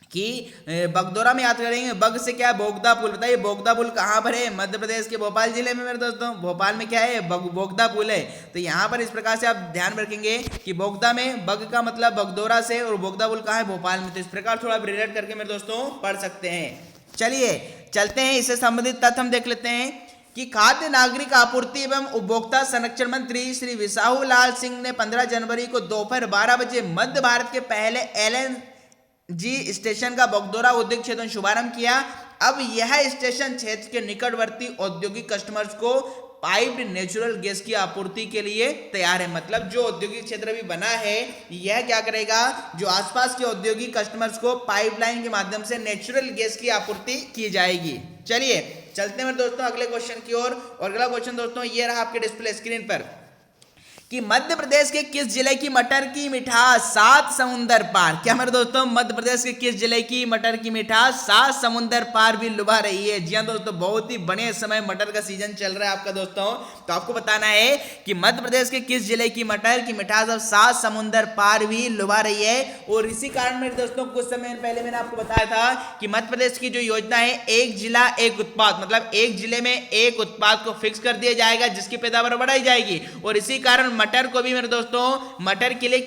कि बगदोरा में याद करेंगे बग से क्या, बोगदा पुल। बताइए बोगदा पुल कहां पर है, मध्य प्रदेश के भोपाल जिले में मेरे दोस्तों। भोपाल में क्या है, बोगदा पुल है। तो यहां पर इस प्रकार से आप ध्यान रखेंगे कि बोगदा में बग का मतलब बगदोरा से, और बोगदा पुल कहां है, भोपाल में। तो इस प्रकार थोड़ा रिलेट करके मेरे दोस्तों पढ़ सकते हैं। चलिए चलते हैं, इससे संबंधित तथ्य हम देख लेते हैं कि खाद्य नागरिक आपूर्ति एवं उपभोक्ता संरक्षण मंत्री श्री बिसाहू लाल सिंह ने 15 जनवरी को दोपहर 12 बजे मध्य भारत के पहले एलएनजी स्टेशन का बगदोरा औद्योगिक क्षेत्र में शुभारंभ किया। अब यह स्टेशन क्षेत्र के निकटवर्ती औद्योगिक कस्टमर्स को पाइप्ड नेचुरल गैस की आपूर्ति के लिए तैयार है। मतलब जो औद्योगिक क्षेत्र भी बना है, यह क्या करेगा, जो आसपास के औद्योगिक कस्टमर्स को पाइपलाइन के माध्यम से नेचुरल गैस की आपूर्ति की जाएगी। चलिए चलते हैं दोस्तों अगले क्वेश्चन की ओर। और अगला क्वेश्चन दोस्तों ये रहा आपके डिस्प्ले स्क्रीन पर, कि मध्य प्रदेश के किस जिले की मटर की मिठास 7 समुंदर पार। क्या मेरे दोस्तों, मध्य प्रदेश के किस जिले की मटर की मिठास 7 समुंदर पार भी लुभा रही है। जी हाँ दोस्तों, बहुत ही बड़े समय मटर का सीजन चल रहा है आपका दोस्तों। तो आपको बताना है कि मध्य प्रदेश के किस जिले की मटर की मिठास अब 7 समुंदर पार भी लुभा रही है। और इसी कारण मेरे दोस्तों कुछ समय पहले मैंने आपको बताया था कि मध्य प्रदेश की जो योजना है, एक जिला एक उत्पाद, मतलब एक जिले में एक उत्पाद को फिक्स कर दिया जाएगा जिसकी पैदावार बढ़ाई जाएगी। और इसी कारण मटर को भी मेरे दोस्तों, मटर के लिए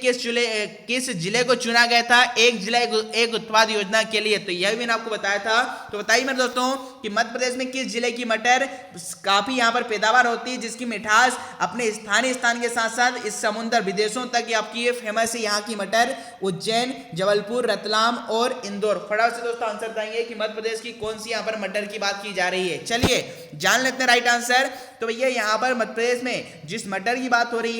किस जिले को चुना गया था, एक जिला एक उत्पाद योजना के लिए। तो यह भी मैंने आपको बताया था। तो बताइए मेरे दोस्तों कि मध्य प्रदेश में किस जिले की मटर काफी यहां पर पैदावार होती है, जिसकी मिठास अपने स्थानीय स्थान के साथ साथ इस समुद्र विदेशों तक आपकी ये फेमस है। यहाँ की मटर उज्जैन, जबलपुर, रतलाम और इंदौर। फटाफट से दोस्तों आंसर बताएंगे कि मध्य प्रदेश की कौन सी यहाँ पर मटर की बात की जा रही है। चलिए जान लेते हैं राइट आंसर। तो भैया यहाँ पर मध्य प्रदेश में जिस मटर की बात हो रही है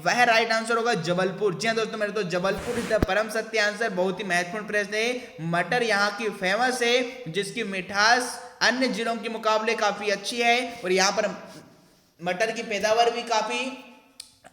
वह राइट आंसर होगा जबलपुर। जी हाँ दोस्तों, मेरे तो जबलपुर इज द परम सत्य आंसर। बहुत ही महत्वपूर्ण प्रश्न है। मटर यहाँ की फेमस है, जिसकी मिठास अन्य जिलों के मुकाबले काफी अच्छी है। और यहाँ पर मटर की पैदावार भी काफी,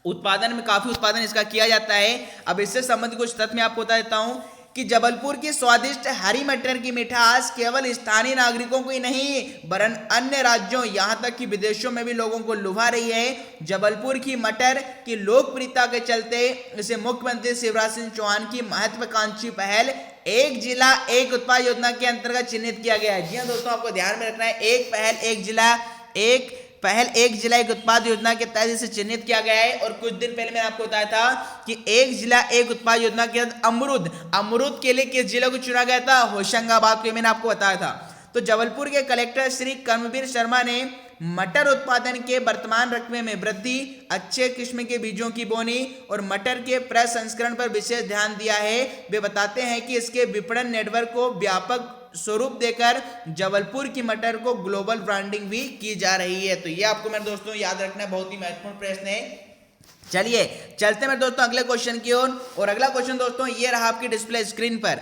उत्पादन में काफी उत्पादन इसका किया जाता है। अब इससे संबंधित कुछ तथ्य मैं आपको बता देता हूं कि जबलपुर की स्वादिष्ट हरी मटर की मिठास केवल स्थानीय नागरिकों को ही नहीं वरन अन्य राज्यों यहां तक कि विदेशों में भी लोगों को लुभा रही है। जबलपुर की मटर की लोकप्रियता के चलते इसे मुख्यमंत्री शिवराज सिंह चौहान की महत्वाकांक्षी पहल एक जिला एक उत्पाद योजना के अंतर्गत चिन्हित किया गया है। जी हाँ दोस्तों, आपको ध्यान में रखना है, एक जिला एक उत्पाद योजना के तहत इसे चिन्हित किया गया है। और कुछ दिन पहले मैंने आपको बताया था कि एक जिला एक उत्पाद योजना के तहत अमरूद के लिए किस जिले को चुना गया था? होशंगाबाद को, मैंने आपको बताया था। तो जबलपुर के कलेक्टर श्री कर्मवीर शर्मा ने मटर उत्पादन के वर्तमान रकबे में वृद्धि, अच्छे किस्म के बीजों की बोनी और मटर के प्रसंस्करण पर विशेष ध्यान दिया है। वे बताते हैं कि इसके विपणन नेटवर्क को व्यापक स्वरूप देकर जबलपुर की मटर को ग्लोबल ब्रांडिंग भी की जा रही है। तो ये आपको मेरे दोस्तों याद रखना बहुत ही महत्वपूर्ण प्रश्न है। चलिए चलते मेरे दोस्तों अगले क्वेश्चन की ओर। और अगला क्वेश्चन दोस्तों ये रहा आपकी डिस्प्ले स्क्रीन पर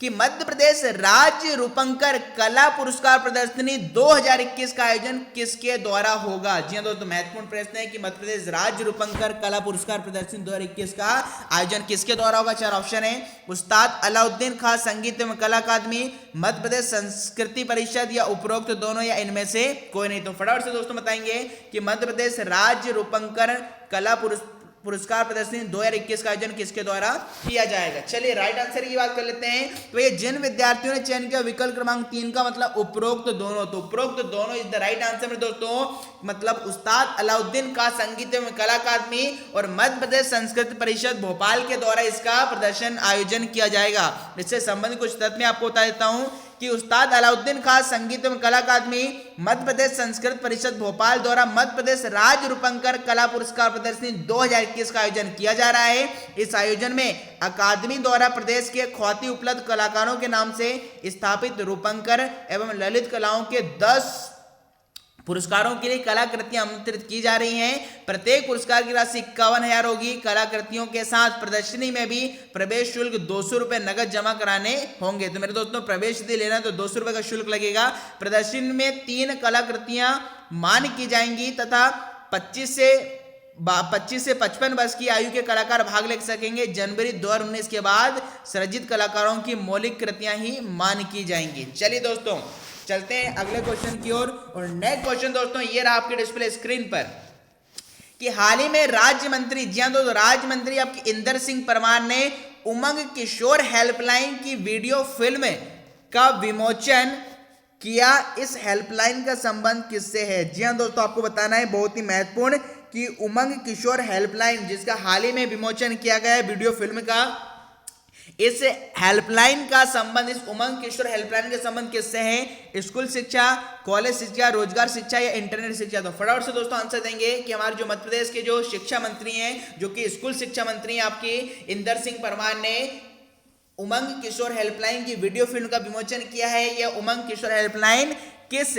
कि मध्य प्रदेश राज्य रूपंकर कला पुरस्कार प्रदर्शनी 2021 का आयोजन किसके द्वारा होगा? जी हाँ दोस्तों, महत्वपूर्ण प्रश्न है कि मध्य प्रदेश राज्य रूपंकर कला पुरस्कार प्रदर्शनी 2021 का आयोजन किसके द्वारा होगा? चार ऑप्शन है, उस्ताद अलाउद्दीन खां संगीत एवं कला अकादमी, मध्य प्रदेश संस्कृति परिषद या उपरोक्त दोनों या इनमें से कोई नहीं। तो फटाफट से दोस्तों बताएंगे कि मध्य प्रदेश राज्य रूपंकर कला पुरस्कार प्रदर्शनी 2021 का आयोजन किसके द्वारा किया जाएगा? चलिए राइट आंसर की बात कर लेते हैं। तो ये जिन विद्यार्थियों ने चयन किया विकल्प क्रमांक 3 का मतलब उपरोक्त दोनों, तो उपरोक्त दोनों इज द राइट आंसर में दोस्तों। मतलब उस्ताद अलाउद्दीन का संगीत एवं कला अकादमी और मध्य प्रदेश संस्कृत परिषद भोपाल के द्वारा इसका प्रदर्शन आयोजन किया जाएगा। इससे संबंधित कुछ तथ्य मैं आपको बता देता हूं कि उस्ताद अलाउद्दीन खान संगीत एवं कला अकादमी, मध्य प्रदेश संस्कृत परिषद भोपाल द्वारा मध्य प्रदेश राज्य रूपंकर कला पुरस्कार प्रदर्शनी 2021 का आयोजन किया जा रहा है। इस आयोजन में अकादमी द्वारा प्रदेश के ख्याति उपलब्ध कलाकारों के नाम से स्थापित रूपंकर एवं ललित कलाओं के 10 पुरस्कारों के लिए कलाकृतियां आमंत्रित की जा रही हैं। प्रत्येक पुरस्कार की राशि 51,000 होगी। कलाकृतियों के साथ प्रदर्शनी में भी प्रवेश शुल्क 200 रुपए नगद जमा कराने होंगे। तो मेरे दोस्तों प्रवेश यदि लेना तो 200 रुपए का शुल्क लगेगा। प्रदर्शनी में 3 कलाकृतियां मान की जाएंगी तथा 25 से 55 वर्ष की आयु के कलाकार भाग ले सकेंगे। जनवरी 2019 के बाद सृजित कलाकारों की मौलिक कृतियां ही मान की जाएंगी। चलिए दोस्तों चलते हैं अगले क्वेश्चन की ओर। और नेक्स्ट क्वेश्चन दोस्तों ये रहा आपके डिस्प्ले स्क्रीन पर कि हाल ही में राज्य मंत्री, जी हां दोस्तों, राज्य मंत्री आपके इंदर सिंह परमार ने उमंग किशोर हेल्पलाइन की वीडियो फिल्म का विमोचन किया। इस हेल्पलाइन का संबंध किससे है? जी हां दोस्तों, आपको बताना है बहुत ही महत्वपूर्ण कि उमंग किशोर हेल्पलाइन जिसका हाल ही में विमोचन किया गया है वीडियो फिल्म का, इस हेल्पलाइन का संबंध, इस उमंग किशोर हेल्पलाइन का संबंध किससे है? स्कूल शिक्षा, कॉलेज शिक्षा, रोजगार शिक्षा या इंटरनेट शिक्षा? तो फटाफट से दोस्तों आंसर देंगे कि हमारे जो मध्य प्रदेश के जो शिक्षा मंत्री हैं, जो कि स्कूल शिक्षा मंत्री हैं आपके इंदर सिंह परमार ने उमंग किशोर हेल्पलाइन की वीडियो फिल्म का विमोचन किया है। यह उमंग किशोर हेल्पलाइन किस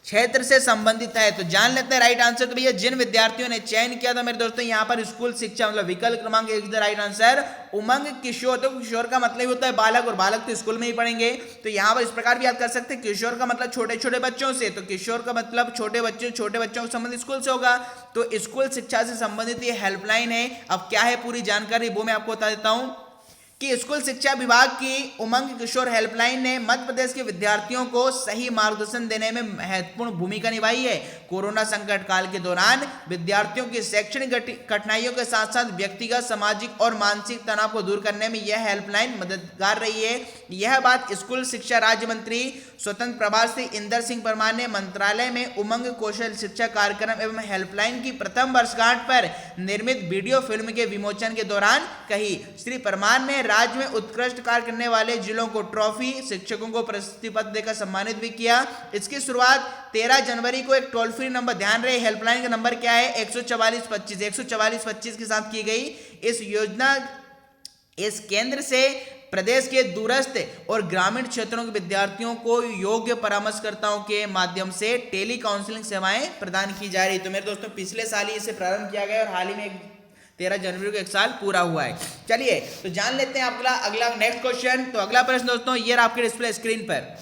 क्षेत्र से संबंधित है? तो जान लेते हैं राइट आंसर। तो भैया जिन विद्यार्थियों ने चयन किया था मेरे दोस्तों यहाँ पर स्कूल शिक्षा मतलब विकल्प क्रमांक 1 राइट आंसर उमंग किशोर। तो किशोर का मतलब होता है बालक और बालक तो स्कूल में ही पढ़ेंगे। तो यहाँ पर इस प्रकार भी याद कर सकते हैं किशोर का मतलब छोटे छोटे बच्चों से, तो किशोर का मतलब छोटे बच्चों को संबंधित स्कूल से होगा। तो स्कूल शिक्षा से संबंधित ये हेल्पलाइन है। अब क्या है पूरी जानकारी वो मैं आपको बता देता हूँ कि स्कूल शिक्षा विभाग की उमंग किशोर हेल्पलाइन ने मध्य प्रदेश के विद्यार्थियों को सही मार्गदर्शन देने में महत्वपूर्ण भूमिका निभाई है। कोरोना संकट काल के दौरान विद्यार्थियों की शैक्षणिक कठिनाइयों के साथ साथ व्यक्तिगत, सामाजिक और मानसिक तनाव को दूर करने में यह हेल्पलाइन मददगार रही है। यह बात स्कूल शिक्षा राज्य मंत्री स्वतंत्र प्रभार से इंदर सिंह परमार ने मंत्रालय में उमंग कौशल शिक्षा कार्यक्रम एवं हेल्पलाइन की प्रथम वर्षगांठ पर निर्मित वीडियो फिल्म के विमोचन के दौरान कही। श्री परमार ने राज्य में उत्कृष्ट कार्य करने वाले जिलों को ट्रॉफी, शिक्षकों को प्रशस्ति पत्र देकर सम्मानित भी किया। इसकी शुरुआत 13 जनवरी को एक टोल फ्री नंबर, ध्यान रहे हेल्पलाइन का नंबर क्या है, 14425 के साथ की गई। इस केंद्र से प्रदेश के दूरस्थ और ग्रामीण क्षेत्रों के विद्यार्थियों को योग्य परामर्शकर्ताओं के माध्यम से टेली काउंसलिंग सेवाएं प्रदान की जा रही। तो मेरे दोस्तों पिछले साल ही इसे प्रारंभ किया गया और हाल ही में 13 जनवरी को 1 साल पूरा हुआ है। चलिए तो जान लेते हैं अगला नेक्स्ट क्वेश्चन। तो अगला प्रश्न दोस्तों ये रहा आपके डिस्प्ले स्क्रीन पर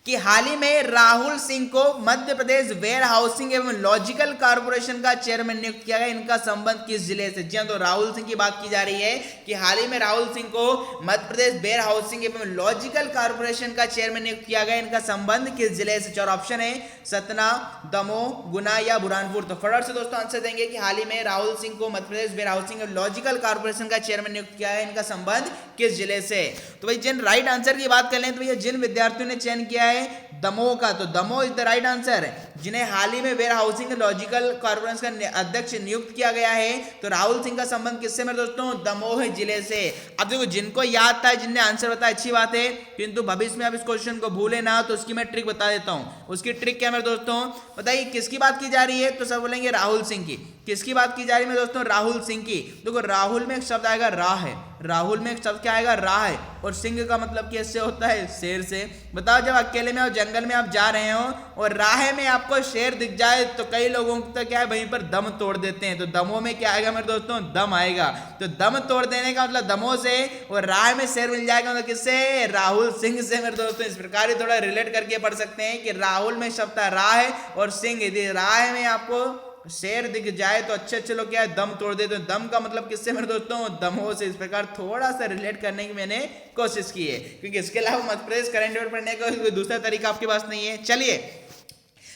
कि हाल ही में राहुल सिंह को मध्य प्रदेश वेयर हाउसिंग एवं लॉजिकल कॉर्पोरेशन का चेयरमैन नियुक्त किया गया। इनका संबंध किस जिले से? जी हाँ, तो राहुल सिंह की बात की जा रही है कि हाल ही में राहुल सिंह को मध्य प्रदेश वेयर हाउसिंग एवं लॉजिकल कॉर्पोरेशन का चेयरमैन नियुक्त किया गया। इनका संबंध किस जिले से? चार ऑप्शन है, सतना, दमोह, गुना या बुरहानपुर। तो फटाफट से दोस्तों आंसर देंगे कि हाल ही में राहुल सिंह को मध्य प्रदेश वेयर हाउसिंग एवं लॉजिकल कॉर्पोरेशन का चेयरमैन नियुक्त किया है। इनका संबंध किस जिले से? तो भाई जिन राइट आंसर की बात कर लें तो भैया जिन विद्यार्थियों ने चयन किया है दमोह का, तो Damoh is the right answer. जिन्हें हाल ही में वेयर हाउसिंग लॉजिकल कॉर्पोरेशन का अध्यक्ष नियुक्त किया गया है, तो राहुल सिंह का संबंध किससे मेरे दोस्तों? दमोह जिले से। अब देखो जिनको याद था, जिनने आंसर बताया, अच्छी बात है, किंतु भविष्य में आप इस क्वेश्चन को भूले ना, तो उसकी मैं ट्रिक बता देता हूं। उसकी ट्रिक क्या मेरे दोस्तों? बताइए किसकी बात की जा रही है? तो सब बोलेंगे राहुल सिंह की। किसकी बात की जा रही है मेरे दोस्तों? राहुल सिंह की। देखो राहुल में एक शब्द आएगा राह है, राहुल में एक शब्द क्या आएगा? राह है, और सिंह का मतलब कैसे होता है? शेर से। बताओ जब अकेले में और जंगल में आप जा रहे हो और राह में आपको शेर दिख जाए तो कई लोगों को तो क्या है, वहीं पर दम तोड़ देते हैं। तो दमों में क्या आएगा मेरे दोस्तों? दम आएगा। तो दम तोड़ देने का मतलब दमों से, और राह में शेर मिल जाएगा मतलब किससे? राहुल सिंह से मेरे दोस्तों। इस प्रकार ही थोड़ा रिलेट करके पढ़ सकते हैं कि राहुल में शब्द राह है और सिंह। यदि राह में आपको शेर दिख जाए तो अच्छे लोग क्या है, दम तोड़ देते हैं। दम का मतलब किससे मेरे दोस्तों? दमों से। इस प्रकार थोड़ा सा रिलेट करने की मैंने कोशिश की है, क्योंकि इसके अलावा मध्य प्रदेश करंट अफेयर पढ़ने का कोई दूसरा तरीका आपके पास नहीं है। चलिए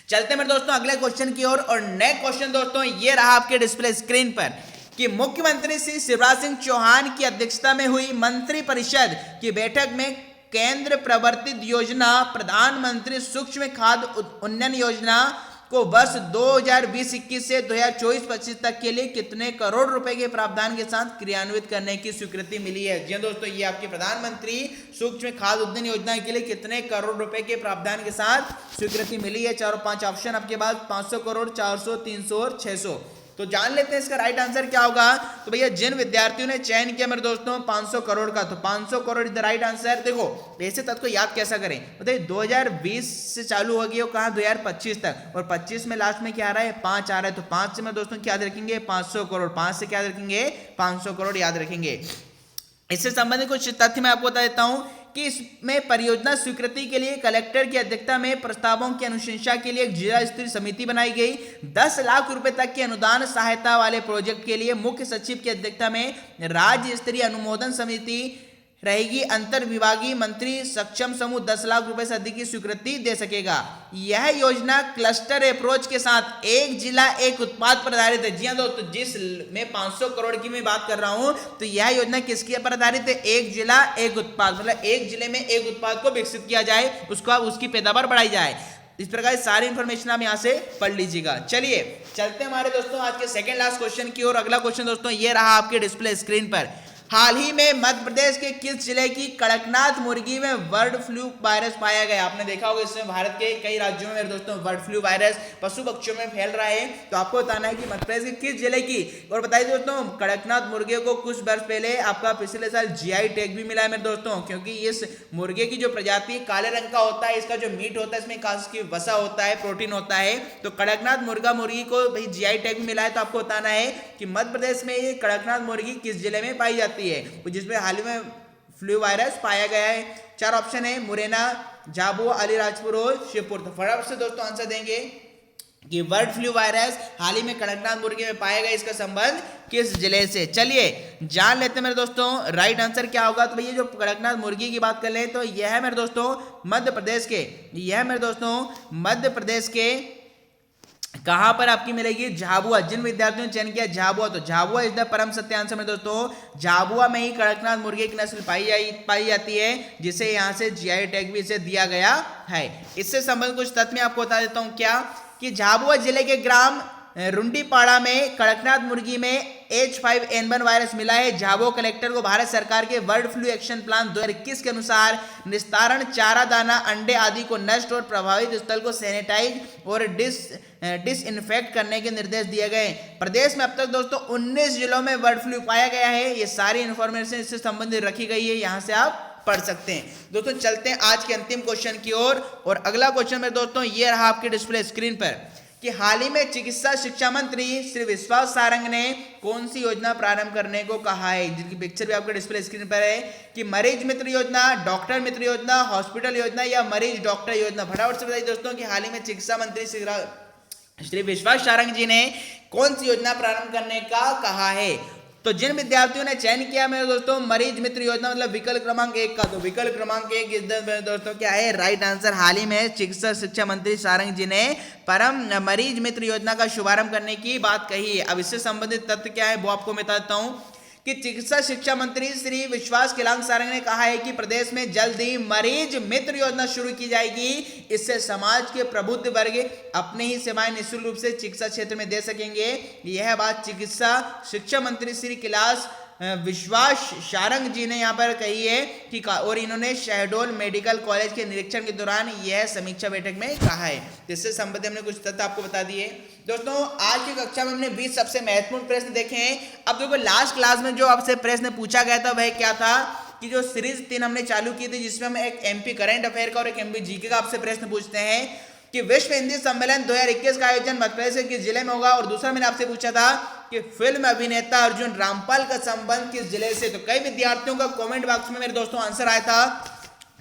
चलते मेरे दोस्तों अगले क्वेश्चन की ओर। और नेक्स्ट क्वेश्चन दोस्तों ये रहा आपके डिस्प्ले स्क्रीन पर कि मुख्यमंत्री श्री शिवराज सिंह चौहान की अध्यक्षता में हुई मंत्रिपरिषद की बैठक में केंद्र प्रवर्तित योजना प्रधानमंत्री सूक्ष्म खाद्य उन्नयन योजना को वर्ष 2020-21 से 2024-25 तक के लिए कितने करोड़ रुपए के प्रावधान के साथ क्रियान्वित करने की स्वीकृति मिली है? जी दोस्तों, ये आपके प्रधानमंत्री सूक्ष्म खाद्य उद्यान योजना के लिए कितने करोड़ रुपए के प्रावधान के साथ स्वीकृति मिली है? 4 और 5 ऑप्शन आपके पास, 500 करोड़, 400, 300 और 600। तो जान लेते हैं इसका राइट आंसर क्या होगा। तो भैया जिन विद्यार्थियों ने चयन किया मेरे दोस्तों 500 करोड़ का, तो 500 crore is the right answer. देखो ऐसे तत्व को याद कैसा करें? बताइए 2020 से चालू हो गई, कहां 2025 तक, और 25 में लास्ट में क्या आ रहा है? 5 आ रहा है। तो 5 से मैं दोस्तों क्या याद रखेंगे? 500 करोड़। 5 से क्या रखेंगे? 500 करोड़ याद रखेंगे। इससे संबंधित कुछ तथ्य मैं आपको बता देता हूं कि इसमें परियोजना स्वीकृति के लिए कलेक्टर की अध्यक्षता में प्रस्तावों की अनुशंसा के लिए एक जिला स्तरीय समिति बनाई गई। 10 लाख रुपए तक की अनुदान सहायता वाले प्रोजेक्ट के लिए मुख्य सचिव की अध्यक्षता में राज्य स्तरीय अनुमोदन समिति रहेगी। अंतर विभागीय मंत्री सक्षम समूह 10 लाख रुपए से अधिक की स्वीकृति दे सकेगा। यह योजना क्लस्टर अप्रोच के साथ एक जिला एक उत्पाद पर आधारित है। जी हाँ दोस्तों, जिस मैं 500 करोड़ की मैं बात कर रहा हूं, तो यह योजना किसके पर आधारित है? एक जिला एक उत्पाद, मतलब एक जिले में एक उत्पाद को विकसित किया जाए, उसकी पैदावार बढ़ाई जाए। इस प्रकार सारी इंफॉर्मेशन आप यहां से पढ़ लीजिएगा। चलिए चलते हमारे दोस्तों आज के सेकंड लास्ट क्वेश्चन की ओर। अगला क्वेश्चन दोस्तों ये रहा आपके डिस्प्ले स्क्रीन पर। हाल ही में मध्य प्रदेश के किस जिले की कड़कनाथ मुर्गी में बर्ड फ्लू वायरस पाया गया? आपने देखा होगा इसमें भारत के कई राज्यों में मेरे दोस्तों बर्ड फ्लू वायरस पशु पक्षियों में फैल रहा है। तो आपको बताना है कि मध्य प्रदेश के किस जिले की। और बताइए दोस्तों कड़कनाथ मुर्गे को कुछ वर्ष पहले आपका पिछले साल जीआई टैग भी मिला है मेरे दोस्तों, क्योंकि इस मुर्गे की जो प्रजाति काले रंग का होता है, इसका जो मीट होता है इसमें काफी वसा होता है, प्रोटीन होता है। तो कड़कनाथ मुर्गा मुर्गी को भाई जीआई टैग भी मिला है। तो आपको बताना है कि मध्य प्रदेश में ये कड़कनाथ मुर्गी किस जिले में पाई जाती है, जिसमें हाल ही में फ्लू वायरस पाया गया है। 4 ऑप्शन है, मुरैना, झाबुआ, अलीराजपुर और शिवपुर। तो फटाफट से दोस्तों आंसर देंगे कि बर्ड फ्लू वायरस हाल ही में कड़कनाथ मुर्गी में पाया गया, इसका संबंध किस जिले से? चलिए जान लेते हैं मेरे दोस्तों राइट आंसर क्या होगा। तो भैया जो कड़कनाथ मुर्गी की बात कर ले तो यह है मेरे दोस्तों मध्य प्रदेश के, यह मेरे दोस्तों मध्य प्रदेश के कहां पर आपकी मिलेगी? झाबुआ। जिन विद्यार्थियों ने चयन किया झाबुआ, तो झाबुआ इज द परम सत्य आंसर में दोस्तों। झाबुआ में ही कड़कनाथ मुर्गे की नस्ल पाई जाती है, जिसे यहां से जीआई टैग भी इसे दिया गया है। इससे संबंधित कुछ तथ्य मैं आपको बता देता हूं क्या, कि झाबुआ जिले के ग्राम रुंडीपाड़ा में कड़कनाथ मुर्गी में H5N1 वायरस मिला है। झाबुआ कलेक्टर को भारत सरकार के बर्ड फ्लू एक्शन प्लान 2021 के अनुसार निस्तारण, चारा दाना, अंडे आदि को नष्ट और प्रभावित स्थल को सैनिटाइज और डिसइंफेक्ट करने के निर्देश दिए गए। प्रदेश में अब तक दोस्तों 19 जिलों में बर्ड फ्लू पाया गया है। ये सारी इंफॉर्मेशन इससे संबंधित रखी गई है, यहां से आप पढ़ सकते हैं। दोस्तों चलते हैं आज के अंतिम क्वेश्चन की ओर। और अगला क्वेश्चन में दोस्तों ये रहा आपके डिस्प्ले स्क्रीन पर कि हाल ही में चिकित्सा शिक्षा मंत्री श्री विश्वास सारंग ने कौन सी योजना प्रारंभ करने को कहा है, जिनकी पिक्चर भी आपके डिस्प्ले स्क्रीन पर है, कि मरीज मित्र योजना, डॉक्टर मित्र योजना, हॉस्पिटल योजना या मरीज डॉक्टर योजना। फटाफट से बताइए दोस्तों कि हाल ही में चिकित्सा मंत्री श्री विश्वास सारंग जी ने कौन सी योजना प्रारंभ करने का कहा है। तो जिन विद्यार्थियों ने चयन किया मेरे दोस्तों मरीज मित्र योजना मतलब विकल्प क्रमांक 1 का, तो विकल्प क्रमांक 1 मेरे दोस्तों क्या है राइट आंसर। हाल ही में चिकित्सा शिक्षा मंत्री सारंग जी ने परम मरीज मित्र योजना का शुभारंभ करने की बात कही है। अब इससे संबंधित तथ्य क्या है वो आपको मैं बताता हूं कि चिकित्सा शिक्षा मंत्री श्री विश्वास किलांग सारंग ने कहा है कि प्रदेश में जल्द ही मरीज मित्र योजना शुरू की जाएगी। इससे समाज के प्रबुद्ध वर्ग अपने ही सेवाएं निःशुल्क रूप से चिकित्सा क्षेत्र में दे सकेंगे। यह बात चिकित्सा शिक्षा मंत्री श्री किलास विश्वास सारंग जी ने यहाँ पर कही है कि और इन्होंने शहडोल मेडिकल कॉलेज के निरीक्षण के दौरान यह समीक्षा बैठक में कहा है। इससे संबंधित हमने कुछ तथ्य आपको बता दिए। दोस्तों आज की कक्षा में हमने 20 सबसे महत्वपूर्ण प्रश्न देखे हैं। अब देखो लास्ट क्लास में जो आपसे प्रश्न पूछा गया था वह क्या था कि जो सीरीज 3 हमने चालू की थी जिसमें हम एक एमपी करंट अफेयर का और एक एमपी जीके का आपसे प्रश्न पूछते हैं कि विश्व हिंदी सम्मेलन 2021 का आयोजन मध्य प्रदेश के किस जिले में होगा। और दूसरा मैंने आपसे पूछा था कि फिल्म अभिनेता अर्जुन रामपाल का संबंध किस जिले से। तो कई विद्यार्थियों का कमेंट बॉक्स में मेरे दोस्तों आंसर आया था।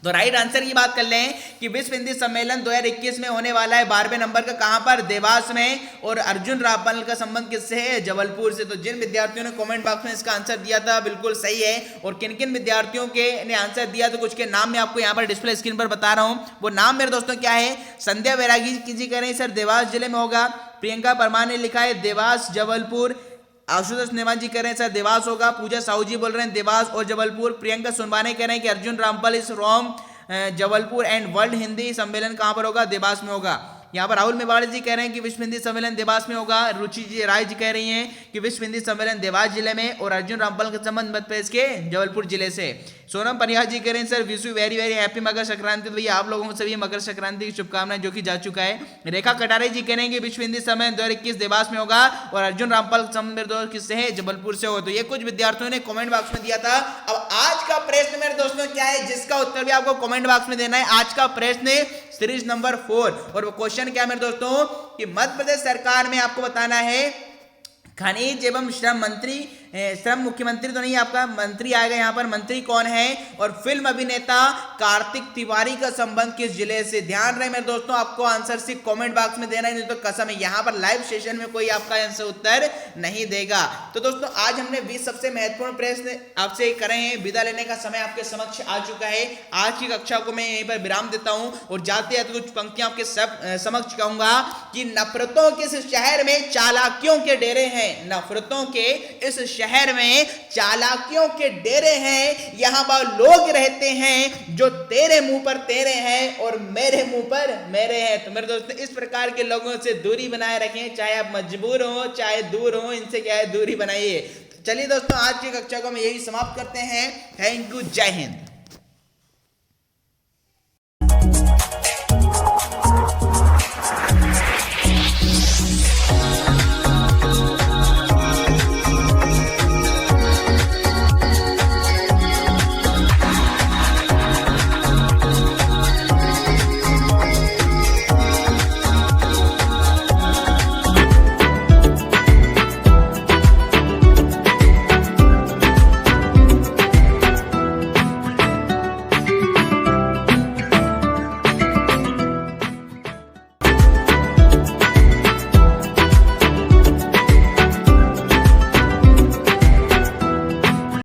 तो राइट आंसर की बात कर लें कि विश्व हिंदी सम्मेलन 2021 में होने वाला है 12वें नंबर का, कहां पर, देवास में। और अर्जुन रामपाल का संबंध किससे है, जबलपुर से। तो जिन विद्यार्थियों ने कमेंट बॉक्स में इसका आंसर दिया था बिल्कुल सही है। और किन किन विद्यार्थियों के ने आंसर दिया तो कुछ के नाम मैं आपको यहाँ पर डिस्प्ले स्क्रीन पर बता रहा हूँ। वो नाम मेरे दोस्तों क्या है, संध्या बैरागी जी कह रहे हैं सर देवास जिले में होगा। प्रियंका परमार ने लिखा है देवास जबलपुर। आशुतोष नेवाल जी कह रहे हैं सर देवास होगा। पूजा साहू जी बोल रहे हैं देवास और जबलपुर। प्रियंका सुनवाने कह रहे हैं कि Arjun Rampal is from Jabalpur and world Hindi सम्मेलन कहां पर होगा, देवास में होगा। यहाँ पर राहुल मेवाड़ी जी कह रहे हैं कि विश्व हिंदी सम्मेलन देवास में होगा। रुचि जी राय जी कह रही हैं कि विश्व हिंदी सम्मेलन देवास जिले में। और अर्जुन रामपाल का संबंध मध्य प्रदेश के जबलपुर जिले से। सोनम परिहार जी कह रहे हैं sir wish you very very happy Makar Sankranti. तो भैया आप लोगों को सभी मकर संक्रांति की शुभकामनाएं जो कि जा चुका है। रेखा कटारे जी कह रहे हैं कि विश्व हिंदी सम्मेलन 2021 देवास में होगा। और अर्जुन रामपाल का संबंध किससे है, जबलपुर से हो। तो ये कुछ विद्यार्थियों ने कमेंट बॉक्स में दिया था। अब आज का प्रश्न मेरे दोस्तों क्या है जिसका उत्तर भी आपको कमेंट बॉक्स में देना है। आज का प्रश्न सीरीज नंबर 4 और वो क्वेश्चन क्या है मेरे दोस्तों कि मध्य प्रदेश सरकार में आपको बताना है खनिज एवं श्रम मंत्री, श्रम मुख्यमंत्री तो नहीं आपका मंत्री आएगा यहाँ पर, मंत्री कौन है। और फिल्म अभिनेता कार्तिक तिवारी का संबंध किस जिले से। ध्यान रहे मेरे दोस्तों आपको आंसर सिर्फ कमेंट बॉक्स में देना है, नहीं तो कसम है यहाँ पर लाइव सेशन में कोई आपका आंसर उत्तर नहीं देगा। तो दोस्तों आज हमने 20 सबसे महत्वपूर्ण प्रश्न आपसे करे हैं। विदा लेने का समय आपके समक्ष आ चुका है। आज की कक्षा को मैं यहीं पर विराम देता हूँ और जाते जाते कुछ पंक्तियां आपके समक्ष कहूंगा कि नफरतों के इस शहर में चालाकियों के डेरे हैं। नफरतों के इस शहर में चालाकियों के डेरे हैं। यहाँ पर लोग रहते हैं जो तेरे मुंह पर तेरे हैं और मेरे मुंह पर मेरे हैं। तो मेरे दोस्तों इस प्रकार के लोगों से दूरी बनाए रखें, चाहे आप मजबूर हो चाहे दूर हो, इनसे क्या है दूरी बनाइए। चलिए दोस्तों आज की कक्षा को हम यही समाप्त करते हैं। थैंक यू, जय हिंद।